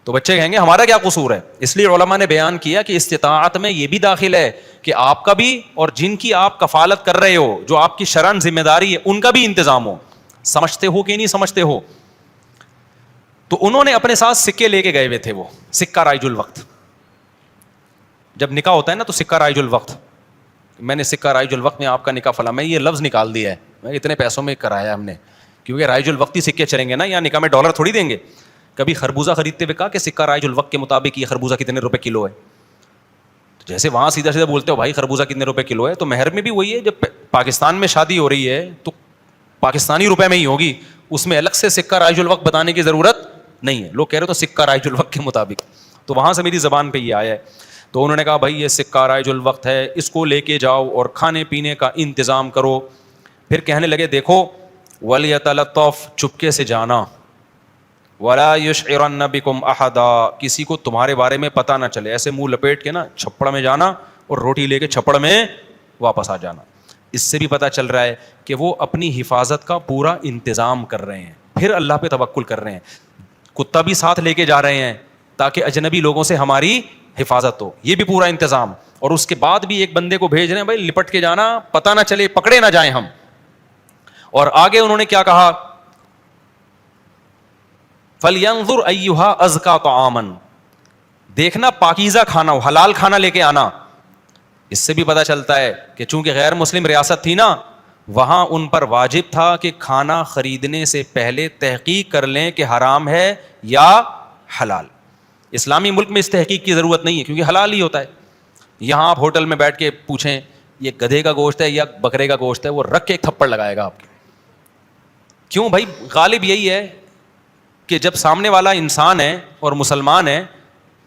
تو بچے کہیں گے ہمارا کیا قصور ہے؟ اس لیے علماء نے بیان کیا کہ استطاعت میں یہ بھی داخل ہے کہ آپ کا بھی اور جن کی آپ کفالت کر رہے ہو, جو آپ کی شرعاً ذمہ داری ہے, ان کا بھی انتظام ہو. سمجھتے ہو کہ نہیں سمجھتے ہو؟ تو انہوں نے اپنے ساتھ سکے لے کے گئے ہوئے تھے, وہ سکہ رائج الوقت. جب نکاح ہوتا ہے نا تو سکہ رائج الوقت, میں نے سکہ رائج الوقت میں آپ کا نکاح فلاں, میں یہ لفظ نکال دیا ہے, میں اتنے پیسوں میں کرایا ہم نے, کیونکہ رائج الوقت ہی سکے چلیں گے نا, یا نکاح میں ڈالر تھوڑی دیں گے. کبھی خربوزہ خریدتے ہوئے کہا کہ سکہ رائج الوقت کے مطابق یہ خربوزہ کتنے روپے کلو ہے, تو جیسے وہاں سیدھا سیدھا بولتے ہو بھائی خربوزہ کتنے روپے کلو ہے, تو مہر میں بھی وہی ہے. جب پاکستان میں شادی ہو رہی ہے تو پاکستانی روپے میں ہی ہوگی, اس میں الگ سے سکہ رائج الوقت بتانے کی ضرورت نہیں ہے. لوگ کہہ رہے تو سکہ رائج الوقت کے مطابق, تو وہاں سے میری زبان پہ یہ آیا ہے. تو انہوں نے کہا بھائی یہ سکہ رائج الوقت ہے, اس کو لے کے جاؤ اور کھانے پینے کا انتظام کرو. پھر کہنے لگے دیکھو وَلْيَتَلَطَّفْ, چپکے سے جانا, وَلَا يُشْعِرَنَّ بِكُمْ أَحَدًا, کسی کو تمہارے بارے میں پتہ نہ چلے. ایسے منہ لپیٹ کے نا چھپڑ میں جانا اور روٹی لے کے چھپڑ میں واپس آ جانا. اس سے بھی پتہ چل رہا ہے کہ وہ اپنی حفاظت کا پورا انتظام کر رہے ہیں, پھر اللہ پہ توکل کر رہے ہیں. کتا بھی ساتھ لے کے جا رہے ہیں تاکہ اجنبی لوگوں سے ہماری حفاظت ہو, یہ بھی پورا انتظام. اور اس کے بعد بھی ایک بندے کو بھیج رہے ہیں بھائی لپٹ کے جانا, پتہ نہ چلے, پکڑے نہ جائیں ہم. اور آگے انہوں نے کیا کہا, فَلْيَنظُرْ أَيُّهَا أَزْكَىٰ طَعَامًا, دیکھنا پاکیزہ کھانا ہو, حلال کھانا لے کے آنا. اس سے بھی پتہ چلتا ہے کہ چونکہ غیر مسلم ریاست تھی نا, وہاں ان پر واجب تھا کہ کھانا خریدنے سے پہلے تحقیق کر لیں کہ حرام ہے یا حلال. اسلامی ملک میں اس تحقیق کی ضرورت نہیں ہے کیونکہ حلال ہی ہوتا ہے. یہاں آپ ہوٹل میں بیٹھ کے پوچھیں یہ گدھے کا گوشت ہے یا بکرے کا گوشت ہے, وہ رکھ کے ایک تھپڑ لگائے گا آپ کے. کیوں بھائی؟ غالب یہی ہے کہ جب سامنے والا انسان ہے اور مسلمان ہے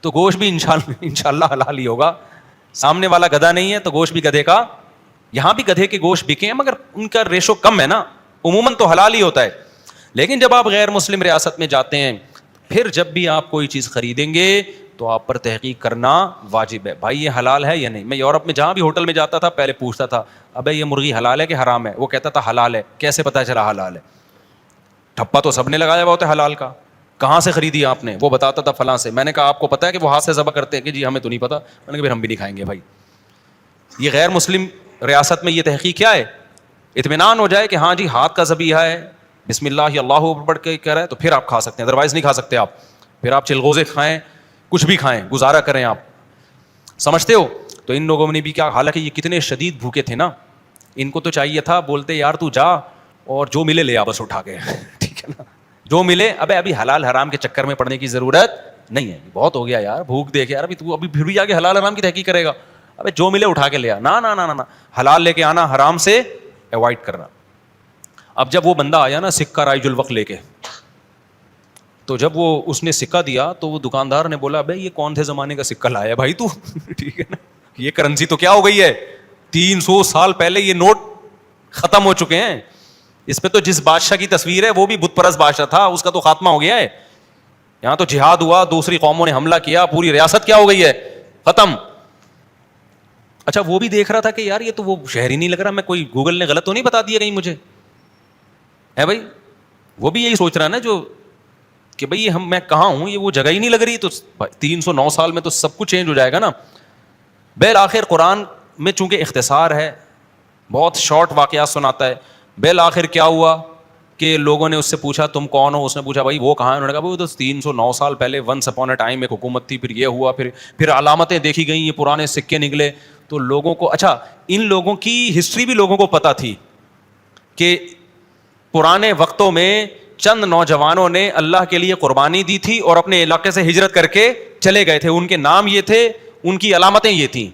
تو گوشت بھی انشاءاللہ حلال ہی ہوگا. سامنے والا گدھا نہیں ہے تو گوشت بھی گدھے کا. یہاں بھی گدھے کے گوشت بکے ہیں مگر ان کا ریشو کم ہے نا, عموماً تو حلال ہی ہوتا ہے. لیکن جب آپ غیر مسلم ریاست میں جاتے ہیں, پھر جب بھی آپ کوئی چیز خریدیں گے تو آپ پر تحقیق کرنا واجب ہے, بھائی یہ حلال ہے یا نہیں. میں یورپ میں جہاں بھی ہوٹل میں جاتا تھا پہلے پوچھتا تھا ابے یہ مرغی حلال ہے کہ حرام ہے, وہ کہتا تھا حلال ہے. کیسے پتہ چلا حلال ہے؟ ٹھپا تو سب نے لگایا ہوا ہوتا ہے حلال کا. کہاں سے خریدی آپ نے؟ وہ بتاتا تھا فلاں سے. میں نے کہا آپ کو پتا ہے کہ وہ ہاتھ سے ذبح کرتے ہیں؟ کہ جی ہمیں تو نہیں پتا. میں نے کہا پھر ہم بھی نہیں کھائیں گے بھائی. یہ غیر مسلم ریاست میں یہ تحقیق کیا ہے؟ اطمینان ہو جائے کہ ہاں جی ہاتھ کا ذبیحہ ہے, بسم اللہ اللہ اکبر پڑھ کے کہہ رہا ہے, تو پھر آپ کھا سکتے ہیں, ادروائز نہیں کھا سکتے آپ. پھر آپ چلغوزے کھائیں, کچھ بھی کھائیں, گزارا کریں آپ. سمجھتے ہو؟ تو ان لوگوں نے بھی کیا, حالانکہ یہ کتنے شدید بھوکے تھے نا, ان کو تو چاہیے تھا, بولتے یار تو جا اور جو ملے لے آ بس اٹھا کے, ٹھیک ہے نا, جو ملے. ابھی حلال حرام کے چکر میں پڑنے کی ضرورت نہیں ہے, بہت ہو گیا یار, بھوک دیکھ یار, ابھی تو ابھی پھر بھی آگے حلال حرام کی تحقیق کرے گا. ابے جو ملے اٹھا کے لے آ, نہ حلال لے کے آنا, حرام سے اوائڈ کرنا. اب جب وہ بندہ آیا نا سکہ رائج الوقت لے کے, تو جب وہ اس نے سکہ دیا تو وہ دکاندار نے بولا بھائی یہ کون سے زمانے کا سکہ لایا ہے بھائی تو, ٹھیک ہے نا, یہ کرنسی تو کیا ہو گئی ہے, 300 سال پہلے یہ نوٹ ختم ہو چکے ہیں. اس پہ تو جس بادشاہ کی تصویر ہے وہ بھی بت پرست بادشاہ تھا, اس کا تو خاتمہ ہو گیا ہے. یہاں تو جہاد ہوا, دوسری قوموں نے حملہ کیا, پوری ریاست کیا ہو گئی ہے, ختم. اچھا وہ بھی دیکھ رہا تھا کہ یار یہ تو وہ شہر ہی نہیں لگ رہا, میں کوئی گوگل نے غلط تو نہیں بتا دیا کہیں مجھے, ہے بھائی. وہ بھی یہی سوچ رہا نا جو کہ بھائی میں کہاں ہوں, یہ وہ جگہ ہی نہیں لگ رہی. تو 309 سال میں تو سب کچھ چینج ہو جائے گا نا. بالآخر قرآن میں چونکہ اختصار ہے, بہت شارٹ واقعات سناتا ہے. بالآخر کیا ہوا کہ لوگوں نے اس سے پوچھا تم کون ہو, اس نے پوچھا بھائی وہ کہاں ہے, انہوں نے کہا وہ تو 309 سال پہلے ونس اپون اے ٹائم ایک حکومت تھی, پھر یہ ہوا, پھر علامتیں دیکھی گئیں, یہ پرانے سکے نکلے. تو لوگوں کو, اچھا ان لوگوں کی ہسٹری بھی لوگوں کو پتہ تھی کہ پرانے وقتوں میں چند نوجوانوں نے اللہ کے لیے قربانی دی تھی اور اپنے علاقے سے ہجرت کر کے چلے گئے تھے, ان کے نام یہ تھے, ان کی علامتیں یہ تھیں.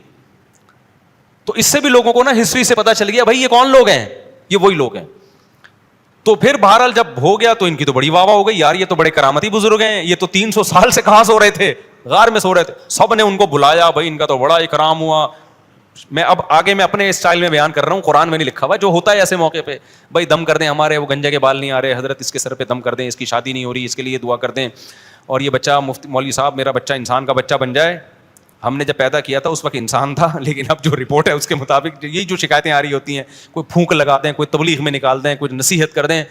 تو اس سے بھی لوگوں کو نا ہسٹری سے پتہ چل گیا بھائی یہ کون لوگ ہیں, یہ وہی لوگ ہیں. تو پھر بہرحال جب ہو گیا تو ان کی تو بڑی واہ واہ ہو گئی, یار یہ تو بڑے کرامتی بزرگ ہیں, یہ تو 300 سال سے کہاں سو رہے تھے, غار میں سو رہے تھے. سب نے ان کو بلایا, بھائی ان کا تو بڑا اکرام ہوا. میں اب آگے میں اپنے اسٹائل میں بیان کر رہا ہوں, قرآن میں نہیں لکھا ہوا, جو ہوتا ہے ایسے موقع پہ, بھائی دم کر دیں, ہمارے وہ گنجے کے بال نہیں آ رہے, حضرت اس کے سر پہ دم کر دیں, اس کی شادی نہیں ہو رہی, اس کے لیے دعا کر دیں, اور یہ بچہ مفتی مولوی صاحب میرا بچہ انسان کا بچہ بن جائے. ہم نے جب پیدا کیا تھا اس وقت انسان تھا, لیکن اب جو رپورٹ ہے اس کے مطابق یہی جو شکایتیں آ رہی ہوتی ہیں, کوئی پھونک لگا دیں, کوئی تبلیغ میں نکال دیں, کوئی نصیحت کر دیں,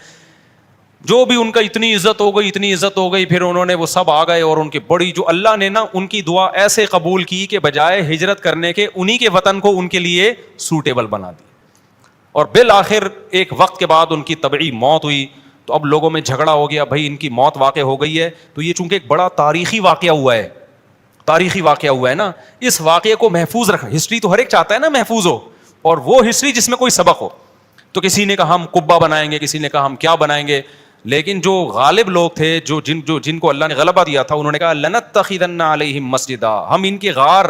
جو بھی ان کا اتنی عزت ہو گئی, پھر انہوں نے وہ سب آ گئے, اور ان کی بڑی جو اللہ نے نا ان کی دعا ایسے قبول کی کہ بجائے ہجرت کرنے کے انہی کے وطن کو ان کے لیے سوٹیبل بنا دی. اور بالآخر ایک وقت کے بعد ان کی طبعی موت ہوئی. تو اب لوگوں میں جھگڑا ہو گیا, بھائی ان کی موت واقع ہو گئی ہے, تو یہ چونکہ ایک بڑا تاریخی واقعہ ہوا ہے نا, اس واقعے کو محفوظ رکھنا. ہسٹری تو ہر ایک چاہتا ہے نا محفوظ ہو, اور وہ ہسٹری جس میں کوئی سبق ہو. تو کسی نے کہا ہم قبہ بنائیں گے, کسی نے کہا ہم کیا بنائیں گے, لیکن جو غالب لوگ تھے, جن کو اللہ نے غلبہ دیا تھا, انہوں نے کہا لنتخذن علیہم مسجدا, ہم ان کے غار,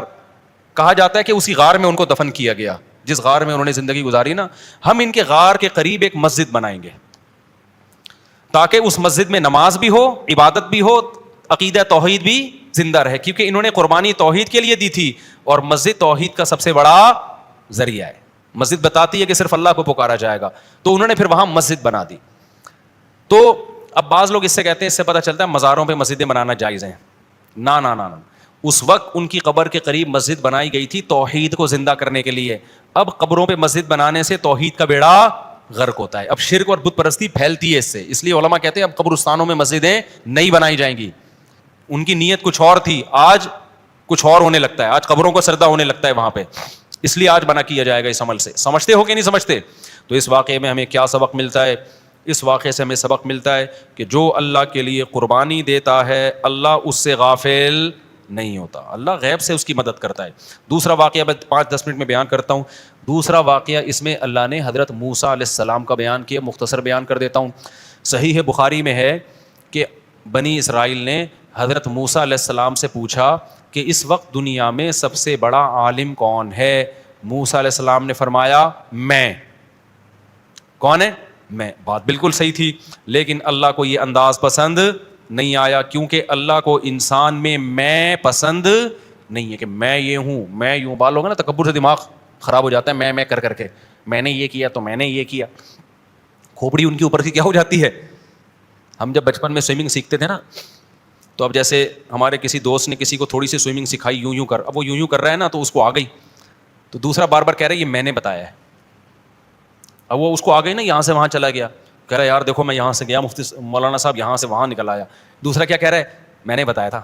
کہا جاتا ہے کہ اسی غار میں ان کو دفن کیا گیا, جس غار میں انہوں نے زندگی گزاری نا, ہم ان کے غار کے قریب ایک مسجد بنائیں گے, تاکہ اس مسجد میں نماز بھی ہو, عبادت بھی ہو, عقیدہ توحید بھی زندہ رہے, کیونکہ انہوں نے قربانی توحید کے لیے دی تھی, اور مسجد توحید کا سب سے بڑا ذریعہ ہے. مسجد بتاتی ہے کہ صرف اللہ کو پکارا جائے گا, تو انہوں نے پھر وہاں مسجد بنا دی. تو اب بعض لوگ اس سے کہتے ہیں, اس سے پتہ چلتا ہے مزاروں پہ مسجدیں بنانا جائز ہیں. نہ, اس وقت ان کی قبر کے قریب مسجد بنائی گئی تھی توحید کو زندہ کرنے کے لیے. اب قبروں پہ مسجد بنانے سے توحید کا بیڑا غرق ہوتا ہے, اب شرک اور بت پرستی پھیلتی ہے اس سے. اس لیے علماء کہتے ہیں اب قبرستانوں میں مسجدیں نہیں بنائی جائیں گی. ان کی نیت کچھ اور تھی, آج کچھ اور ہونے لگتا ہے, آج قبروں کو سجدہ ہونے لگتا ہے وہاں پہ, اس لیے آج بنا کیا جائے گا اس عمل سے. سمجھتے ہو کہ نہیں سمجھتے؟ تو اس واقعے میں ہمیں کیا سبق ملتا ہے؟ اس واقعے سے ہمیں سبق ملتا ہے کہ جو اللہ کے لیے قربانی دیتا ہے اللہ اس سے غافل نہیں ہوتا, اللہ غیب سے اس کی مدد کرتا ہے. دوسرا واقعہ میں 5-10 منٹ میں بیان کرتا ہوں. دوسرا واقعہ اس میں اللہ نے حضرت موسیٰ علیہ السلام کا بیان کیا, مختصر بیان کر دیتا ہوں. صحیح بخاری میں ہے کہ بنی اسرائیل نے حضرت موسیٰ علیہ السلام سے پوچھا کہ اس وقت دنیا میں سب سے بڑا عالم کون ہے؟ موسیٰ علیہ السلام نے فرمایا میں. کون ہے؟ میں. بات بالکل صحیح تھی, لیکن اللہ کو یہ انداز پسند نہیں آیا, کیونکہ اللہ کو انسان میں پسند نہیں ہے کہ میں یہ ہوں, میں یوں. بال ہوگا نا تکبر سے دماغ خراب ہو جاتا ہے, میں کر کے, میں نے یہ کیا تو میں نے یہ کیا, کھوپڑی ان کے اوپر کی کیا ہو جاتی ہے. ہم جب بچپن میں سوئمنگ سیکھتے تھے نا, تو اب جیسے ہمارے کسی دوست نے کسی کو تھوڑی سی سوئمنگ سکھائی, یوں کر, اب وہ یوں کر رہا ہے نا, تو اس کو آ گئی, تو دوسرا بار بار کہہ رہا ہے یہ میں نے بتایا ہے. اب وہ اس کو آ گئی نا, یہاں سے وہاں چلا گیا, کہہ رہا ہے یار دیکھو میں یہاں سے گیا, مفتی مولانا صاحب یہاں سے وہاں نکل آیا. دوسرا کیا کہہ رہا ہے؟ میں نے بتایا تھا,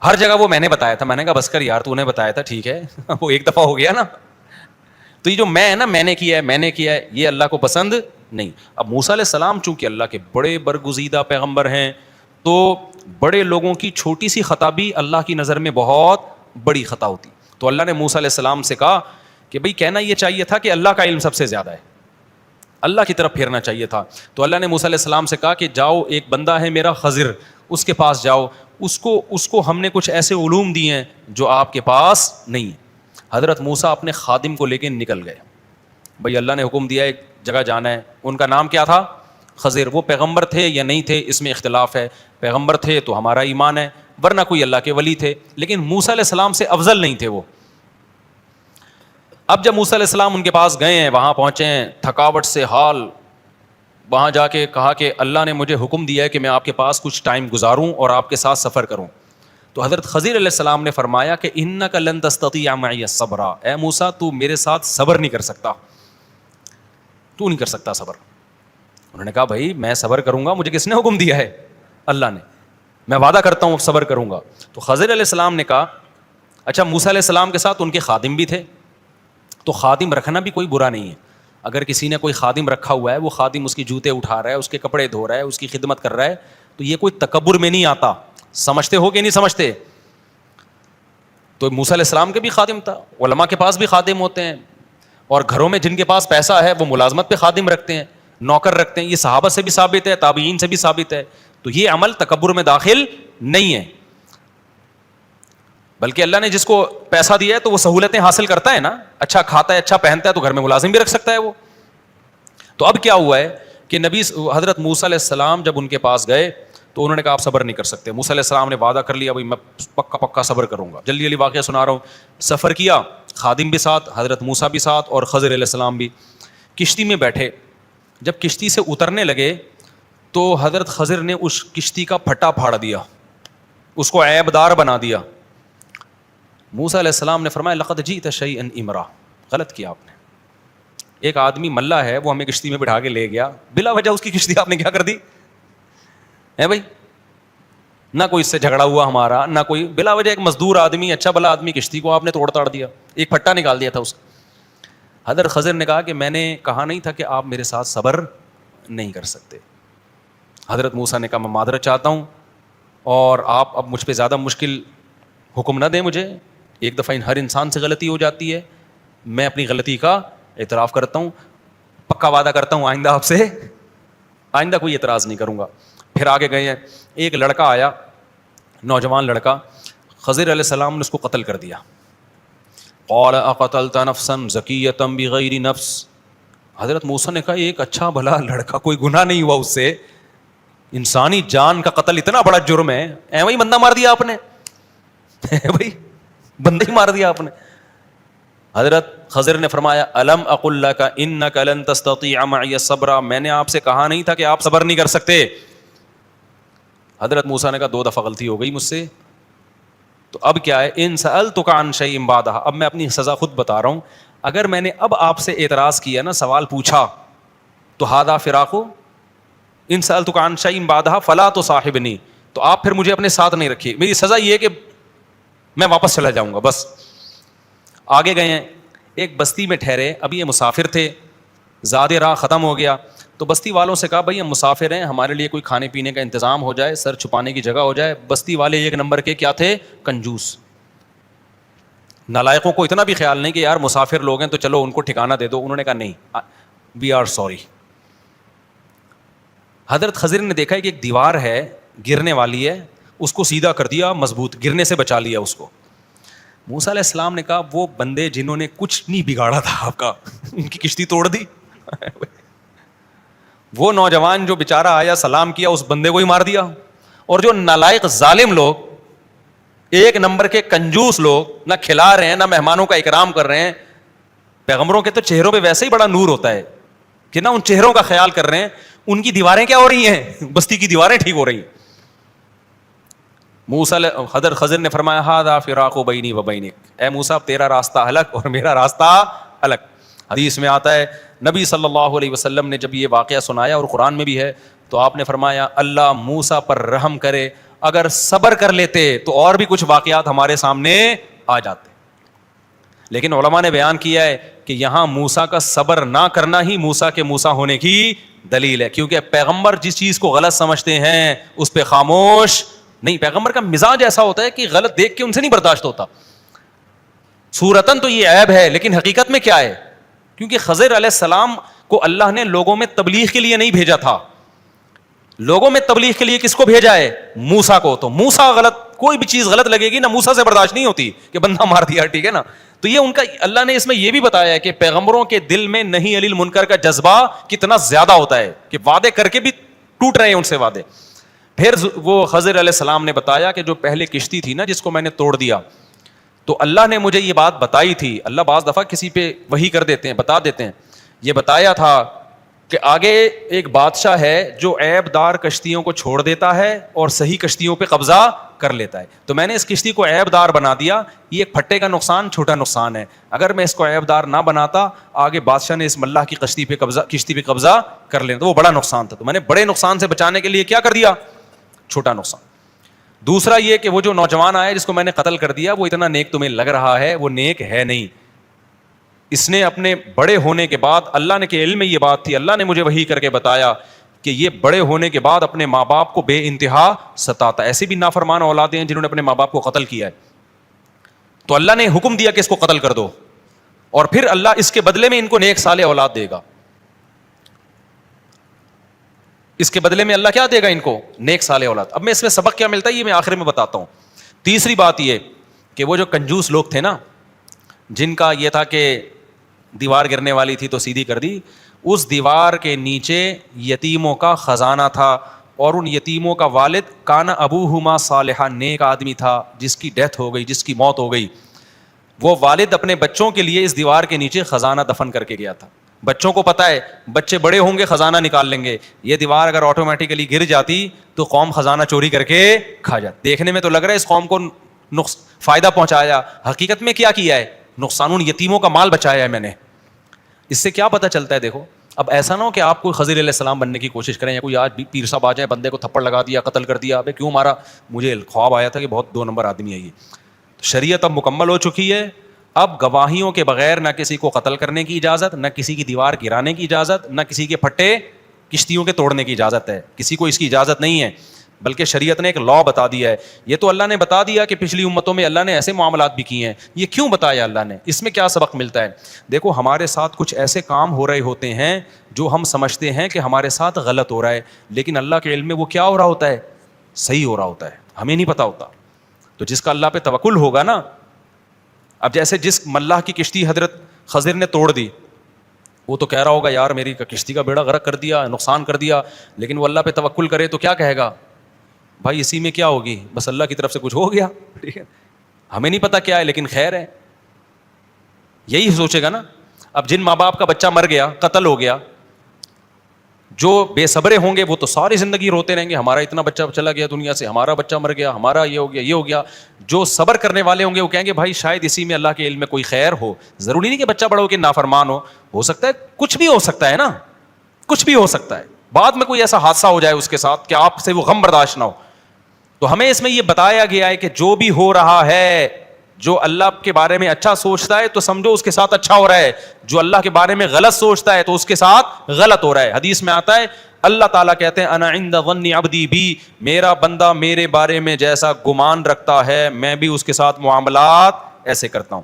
ہر جگہ وہ میں نے بتایا تھا. میں نے کہا بس کر یار, تو نے بتایا تھا ٹھیک ہے, وہ ایک دفعہ ہو گیا نا. تو یہ جو میں ہے نا، میں نے کیا ہے، یہ اللہ کو پسند نہیں. اب موسیٰ علیہ السلام چونکہ اللہ کے بڑے برگزیدہ پیغمبر ہیں، تو بڑے لوگوں کی چھوٹی سی خطا بھی اللہ کی نظر میں بہت بڑی خطا ہوتی. تو اللہ نے موسیٰ علیہ السلام سے کہا کہ بھئی کہنا یہ چاہیے تھا کہ اللہ کا علم سب سے زیادہ ہے، اللہ کی طرف پھیرنا چاہیے تھا. تو اللہ نے موسیٰ علیہ السلام سے کہا کہ جاؤ، ایک بندہ ہے میرا خضر، اس کے پاس جاؤ، اس کو ہم نے کچھ ایسے علوم دیے ہیں جو آپ کے پاس نہیں ہیں. حضرت موسیٰ اپنے خادم کو لے کے نکل گئے. بھئی اللہ نے حکم دیا ایک جگہ جانا ہے. ان کا نام کیا تھا؟ خضر. وہ پیغمبر تھے یا نہیں تھے اس میں اختلاف ہے. پیغمبر تھے تو ہمارا ایمان ہے، ورنہ کوئی اللہ کے ولی تھے، لیکن موسیٰ علیہ السلام سے افضل نہیں تھے وہ. اب جب موسیٰ علیہ السلام ان کے پاس گئے ہیں، وہاں پہنچے ہیں تھکاوٹ سے حال، وہاں جا کے کہا کہ اللہ نے مجھے حکم دیا ہے کہ میں آپ کے پاس کچھ ٹائم گزاروں اور آپ کے ساتھ سفر کروں. تو حضرت خضر علیہ السلام نے فرمایا کہ انک لن تستطیع معی صبر، اے موسیٰ تو میرے ساتھ صبر نہیں کر سکتا، تو نہیں کر سکتا صبر. انہوں نے کہا بھائی میں صبر کروں گا، مجھے کس نے حکم دیا ہے؟ اللہ نے. میں وعدہ کرتا ہوں صبر کروں گا. تو خضر علیہ السلام نے کہا اچھا، موسیٰ علیہ السلام کے ساتھ ان کے خادم بھی تھے، تو خادم رکھنا بھی کوئی برا نہیں ہے. اگر کسی نے کوئی خادم رکھا ہوا ہے، وہ خادم اس کی جوتے اٹھا رہا ہے، اس کے کپڑے دھو رہا ہے، اس کی خدمت کر رہا ہے، تو یہ کوئی تکبر میں نہیں آتا. سمجھتے ہو کہ نہیں سمجھتے؟ تو موسیٰ علیہ السلام کے بھی خادم تھا، علماء کے پاس بھی خادم ہوتے ہیں، اور گھروں میں جن کے پاس پیسہ ہے وہ ملازمت پہ خادم رکھتے ہیں، نوکر رکھتے ہیں. یہ صحابہ سے بھی ثابت ہے، تابعین سے بھی ثابت ہے. تو یہ عمل تکبر میں داخل نہیں ہے، بلکہ اللہ نے جس کو پیسہ دیا ہے تو وہ سہولتیں حاصل کرتا ہے نا، اچھا کھاتا ہے، اچھا پہنتا ہے، تو گھر میں ملازم بھی رکھ سکتا ہے وہ. تو اب کیا ہوا ہے کہ نبی حضرت موسیٰ علیہ السلام جب ان کے پاس گئے تو انہوں نے کہا آپ صبر نہیں کر سکتے. موسیٰ علیہ السلام نے وعدہ کر لیا بھائی میں پکا صبر کروں گا. جلدی جلدی واقعہ سنا رہا ہوں. سفر کیا، خادم بھی ساتھ، حضرت موسیٰ بھی ساتھ، اور خضر علیہ السلام بھی. کشتی میں بیٹھے، جب کشتی سے اترنے لگے تو حضرت خضر نے اس کشتی کا پھٹا پھاڑ دیا، اس کو عیب دار بنا دیا. موسیٰ علیہ السلام نے فرمایا لقد جئت شیئا امرا، غلط کیا آپ نے. ایک آدمی ملا ہے، وہ ہمیں کشتی میں بٹھا کے لے گیا، بلا وجہ اس کی کشتی آپ نے کیا کر دی ہے بھائی؟ نہ کوئی اس سے جھگڑا ہوا ہمارا، نہ کوئی، بلا وجہ ایک مزدور آدمی، اچھا بلا آدمی، کشتی کو آپ نے توڑ تاڑ دیا، ایک پھٹا نکال دیا تھا اس کا. حضرت خضر نے کہا کہ میں نے کہا نہیں تھا کہ آپ میرے ساتھ صبر نہیں کر سکتے. حضرت موسیٰ نے کہا میں معذرت چاہتا ہوں، اور آپ اب مجھ پہ زیادہ مشکل حکم نہ دیں مجھے. ایک دفعہ ہر انسان سے غلطی ہو جاتی ہے، میں اپنی غلطی کا اعتراف کرتا ہوں، پکا وعدہ کرتا ہوں آئندہ آپ سے آئندہ کوئی اعتراض نہیں کروں گا. پھر آگے گئے ہیں، ایک لڑکا آیا، نوجوان لڑکا، خضر علیہ السلام نے اس کو قتل کر دیا. قال اقتلت نفسا زکیۃ بغیر نفس. حضرت موسیٰ نے کہا ایک اچھا بھلا لڑکا، کوئی گناہ نہیں ہوا اس سے، انسانی جان کا قتل اتنا بڑا جرم ہے، ایویں ہی بندہ مار دیا آپ نے بھائی، بندہ ہی مار دیا آپ نے. حضرت خضر نے فرمایا الم اقل لک انک لن تستطیع معی صبرا، میں نے آپ سے کہا نہیں تھا کہ آپ صبر نہیں کر سکتے. حضرت موسیٰ نے کہا 2 دفعہ غلطی ہو گئی مجھ سے، تو اب کیا ہے، ان سألتک عن شیء بعدہ، اب میں اپنی سزا خود بتا رہا ہوں. اگر میں نے اب آپ سے اعتراض کیا نا، سوال پوچھا، تو ھذا فراق، ان سألتک عن شیء بعدہ فلا تصاحبنی، تو آپ پھر مجھے اپنے ساتھ نہیں رکھیے، میری سزا یہ ہے کہ میں واپس چلا جاؤں گا بس. آگے گئے ہیں، ایک بستی میں ٹھہرے، ابھی یہ مسافر تھے، زیادہ راہ ختم ہو گیا، تو بستی والوں سے کہا بھائی ہم مسافر ہیں، ہمارے لیے کوئی کھانے پینے کا انتظام ہو جائے، سر چھپانے کی جگہ ہو جائے. بستی والے ایک نمبر کے کیا تھے؟ کنجوس. نالائقوں کو اتنا بھی خیال نہیں کہ یار مسافر لوگ ہیں تو چلو ان کو ٹھکانہ دے دو. انہوں نے کہا نہیں، وی آر سوری. حضرت خضر نے دیکھا کہ ایک دیوار ہے گرنے والی ہے، اس کو سیدھا کر دیا، مضبوط، گرنے سے بچا لیا اس کو. موسیٰ علیہ السلام نے کہا وہ بندے جنہوں نے کچھ نہیں بگاڑا تھا آپ کا، ان کی کشتی توڑ دی وہ نوجوان جو بیچارہ آیا سلام کیا، اس بندے کو ہی مار دیا. اور جو نالائق ظالم لوگ، ایک نمبر کے کنجوس لوگ، نہ کھلا رہے ہیں نہ مہمانوں کا اکرام کر رہے ہیں. پیغمبروں کے تو چہروں پہ ویسے ہی بڑا نور ہوتا ہے کہ نہ ان چہروں کا خیال کر رہے ہیں، ان کی دیواریں کیا ہو رہی ہیں؟ بستی کی دیواریں ٹھیک ہو رہی ہیں. موسیٰ حضرت خضر نے فرمایا ھذا فراق بینی و بینک، اے موسیٰ تیرا راستہ الگ اور میرا راستہ الگ. حدیث میں آتا ہے نبی صلی اللہ علیہ وسلم نے جب یہ واقعہ سنایا، اور قرآن میں بھی ہے، تو آپ نے فرمایا اللہ موسیٰ پر رحم کرے، اگر صبر کر لیتے تو اور بھی کچھ واقعات ہمارے سامنے آ جاتے. لیکن علماء نے بیان کیا ہے کہ یہاں موسیٰ کا صبر نہ کرنا ہی موسیٰ کے موسیٰ ہونے کی دلیل ہے, کیونکہ پیغمبر جس چیز کو غلط سمجھتے ہیں اس پہ خاموش نہیں. پیغمبر کا مزاج ایسا ہوتا ہے کہ غلط دیکھ کے ان سے نہیں برداشت ہوتا. صورتاً تو یہ عیب ہے, لیکن حقیقت میں کیا ہے, کیونکہ خضر علیہ السلام کو اللہ نے لوگوں میں تبلیغ کے لیے نہیں بھیجا تھا. لوگوں میں تبلیغ کے لیے کس کو بھیجا ہے؟ موسیٰ کو. تو موسیٰ غلط, کوئی بھی چیز غلط لگے گی نا موسیٰ سے برداشت نہیں ہوتی کہ بندہ مار دیا, ٹھیک ہے نا. تو یہ ان کا, اللہ نے اس میں یہ بھی بتایا ہے کہ پیغمبروں کے دل میں نہیں علی المنکر کا جذبہ کتنا زیادہ ہوتا ہے کہ وعدے کر کے بھی ٹوٹ رہے ہیں ان سے وعدے. پھر وہ خضر علیہ السلام نے بتایا کہ جو پہلے کشتی تھی نا جس کو میں نے توڑ دیا, تو اللہ نے مجھے یہ بات بتائی تھی. اللہ بعض دفعہ کسی پہ وحی کر دیتے ہیں, بتا دیتے ہیں. یہ بتایا تھا کہ آگے ایک بادشاہ ہے جو عیب دار کشتیوں کو چھوڑ دیتا ہے اور صحیح کشتیوں پہ قبضہ کر لیتا ہے. تو میں نے اس کشتی کو عیب دار بنا دیا. یہ ایک پھٹے کا نقصان, چھوٹا نقصان ہے. اگر میں اس کو عیب دار نہ بناتا, آگے بادشاہ نے اس ملاح کی کشتی پہ قبضہ کر لینا, تو وہ بڑا نقصان تھا. تو میں نے بڑے نقصان سے بچانے کے لیے کیا کر دیا؟ چھوٹا نقصان. دوسرا یہ کہ وہ جو نوجوان آیا جس کو میں نے قتل کر دیا, وہ اتنا نیک تمہیں لگ رہا ہے, وہ نیک ہے نہیں. اس نے اپنے بڑے ہونے کے بعد, اللہ نے کے علم میں یہ بات تھی, اللہ نے مجھے وحی کر کے بتایا کہ یہ بڑے ہونے کے بعد اپنے ماں باپ کو بے انتہا ستاتا. ایسے بھی نافرمان اولادیں ہیں جنہوں نے اپنے ماں باپ کو قتل کیا ہے. تو اللہ نے حکم دیا کہ اس کو قتل کر دو, اور پھر اللہ اس کے بدلے میں ان کو نیک صالح اولاد دے گا. اس کے بدلے میں اللہ کیا دے گا ان کو؟ نیک صالح اولاد. اب میں اس میں سبق کیا ملتا ہے یہ میں آخر میں بتاتا ہوں. تیسری بات یہ کہ وہ جو کنجوس لوگ تھے نا, جن کا یہ تھا کہ دیوار گرنے والی تھی تو سیدھی کر دی, اس دیوار کے نیچے یتیموں کا خزانہ تھا, اور ان یتیموں کا والد کانا ابوہما صالحا, نیک آدمی تھا جس کی ڈیتھ ہو گئی, جس کی موت ہو گئی. وہ والد اپنے بچوں کے لیے اس دیوار کے نیچے خزانہ دفن کر کے گیا تھا. بچوں کو پتا ہے بچے بڑے ہوں گے خزانہ نکال لیں گے, یہ دیوار اگر آٹومیٹیکلی گر جاتی تو قوم خزانہ چوری کر کے کھا جاتی. دیکھنے میں تو لگ رہا ہے اس قوم کو فائدہ پہنچایا, حقیقت میں کیا کیا ہے؟ نقصان. ان یتیموں کا مال بچایا ہے میں نے. اس سے کیا پتہ چلتا ہے؟ دیکھو, اب ایسا نہ ہو کہ آپ کوئی خضر علیہ السلام بننے کی کوشش کریں, یا کوئی آج پیر صاحب آ جائے, بندے کو تھپڑ لگا دیا, قتل کر دیا, ابے کیوں مارا, مجھے خواب آیا تھا کہ بہت 2 نمبر آدمی ہے یہ. شریعت اب مکمل ہو چکی ہے. اب گواہیوں کے بغیر نہ کسی کو قتل کرنے کی اجازت, نہ کسی کی دیوار گرانے کی اجازت, نہ کسی کے پھٹے کشتیوں کے توڑنے کی اجازت ہے. کسی کو اس کی اجازت نہیں ہے, بلکہ شریعت نے ایک لا بتا دیا ہے. یہ تو اللہ نے بتا دیا کہ پچھلی امتوں میں اللہ نے ایسے معاملات بھی کیے ہیں. یہ کیوں بتایا اللہ نے؟ اس میں کیا سبق ملتا ہے؟ دیکھو, ہمارے ساتھ کچھ ایسے کام ہو رہے ہوتے ہیں جو ہم سمجھتے ہیں کہ ہمارے ساتھ غلط ہو رہا ہے, لیکن اللہ کے علم میں وہ کیا ہو رہا ہوتا ہے؟ صحیح ہو رہا ہوتا ہے, ہمیں نہیں پتا ہوتا. تو جس کا اللہ پہ توکل ہوگا نا, اب جیسے جس ملاح کی کشتی حضرت خضر نے توڑ دی, وہ تو کہہ رہا ہوگا یار میری کشتی کا بیڑا غرق کر دیا, نقصان کر دیا, لیکن وہ اللہ پہ توکل کرے تو کیا کہے گا؟ بھائی اسی میں کیا ہوگی, بس اللہ کی طرف سے کچھ ہو گیا, ٹھیک ہے, ہمیں نہیں پتا کیا ہے لیکن خیر ہے, یہی سوچے گا نا. اب جن ماں باپ کا بچہ مر گیا, قتل ہو گیا, جو بے صبرے ہوں گے وہ تو ساری زندگی روتے رہیں گے, ہمارا اتنا بچہ چلا گیا دنیا سے, ہمارا بچہ مر گیا, ہمارا یہ ہو گیا, یہ ہو گیا. جو صبر کرنے والے ہوں گے وہ کہیں گے بھائی شاید اسی میں اللہ کے علم میں کوئی خیر ہو. ضروری نہیں کہ بچہ بڑا ہو کے نافرمان ہو سکتا ہے, کچھ بھی ہو سکتا ہے نا, کچھ بھی ہو سکتا ہے. بعد میں کوئی ایسا حادثہ ہو جائے اس کے ساتھ کہ آپ سے وہ غم برداشت نہ ہو. تو ہمیں اس میں یہ بتایا گیا ہے کہ جو بھی ہو رہا ہے, جو اللہ کے بارے میں اچھا سوچتا ہے تو سمجھو اس کے ساتھ اچھا ہو رہا ہے, جو اللہ کے بارے میں غلط سوچتا ہے تو اس کے ساتھ غلط ہو رہا ہے. حدیث میں آتا ہے اللہ تعالیٰ کہتے ہیں انا عند ظن عبدی بی, میرا بندہ میرے بارے میں جیسا گمان رکھتا ہے میں بھی اس کے ساتھ معاملات ایسے کرتا ہوں.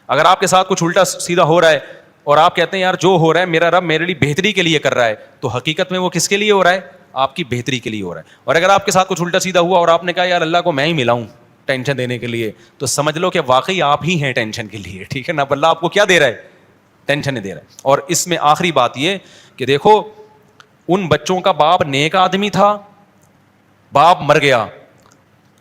اگر آپ کے ساتھ کچھ الٹا سیدھا ہو رہا ہے اور آپ کہتے ہیں یار جو ہو رہا ہے میرا رب میرے لیے بہتری کے لیے کر رہا ہے, تو حقیقت میں وہ کس کے لیے ہو رہا ہے؟ آپ کی بہتری کے لیے ہو رہا ہے. اور اگر آپ کے ساتھ کچھ الٹا سیدھا ہوا اور آپ نے کہا یار اللہ کو میں ہی ملا ہوں ٹینشن دینے کے لیے, تو سمجھ لو کہ واقعی آپ ہی ہیں ٹینشن کے لیے, ٹھیک ہے نا. اللہ آپ کو کیا دے رہا ہے؟ ٹینشن دے رہا ہے. اور اس میں آخری بات یہ کہ دیکھو ان بچوں کا باپ نیک آدمی تھا, باپ مر گیا,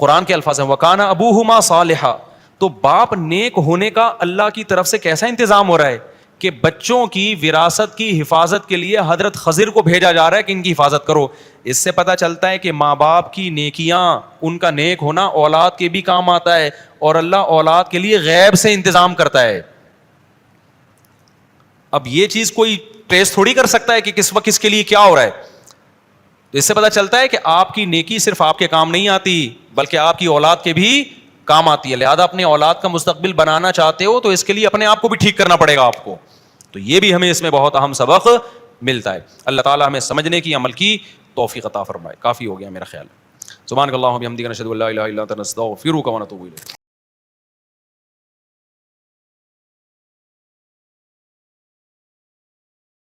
قرآن کے الفاظ ہیں وَكَانَ أَبُوهُمَا صَالِحًا, تو باپ نیک ہونے کا اللہ کی طرف سے کیسا انتظام ہو رہا ہے کہ بچوں کی وراثت کی حفاظت کے لیے حضرت خضر کو بھیجا جا رہا ہے کہ ان کی حفاظت کرو. اس سے پتہ چلتا ہے کہ ماں باپ کی نیکیاں, ان کا نیک ہونا اولاد کے بھی کام آتا ہے, اور اللہ اولاد کے لیے غیب سے انتظام کرتا ہے. اب یہ چیز کوئی ٹریس تھوڑی کر سکتا ہے کہ کس وقت کس کے لیے کیا ہو رہا ہے. تو اس سے پتہ چلتا ہے کہ آپ کی نیکی صرف آپ کے کام نہیں آتی بلکہ آپ کی اولاد کے بھی کام آتی ہے. لہذا اپنی اولاد کا مستقبل بنانا چاہتے ہو تو اس کے لیے اپنے آپ کو بھی ٹھیک کرنا پڑے گا آپ کو. تو یہ بھی ہمیں اس میں بہت اہم سبق ملتا ہے. اللہ تعالیٰ ہمیں سمجھنے کی, عمل کی توفیق عطا فرمائے. کافی ہو گیا میرا خیال. سبحانک اللہم و بحمدک، نشہد ان لا الہ الا انت، نستغفرک و نتوب الیک.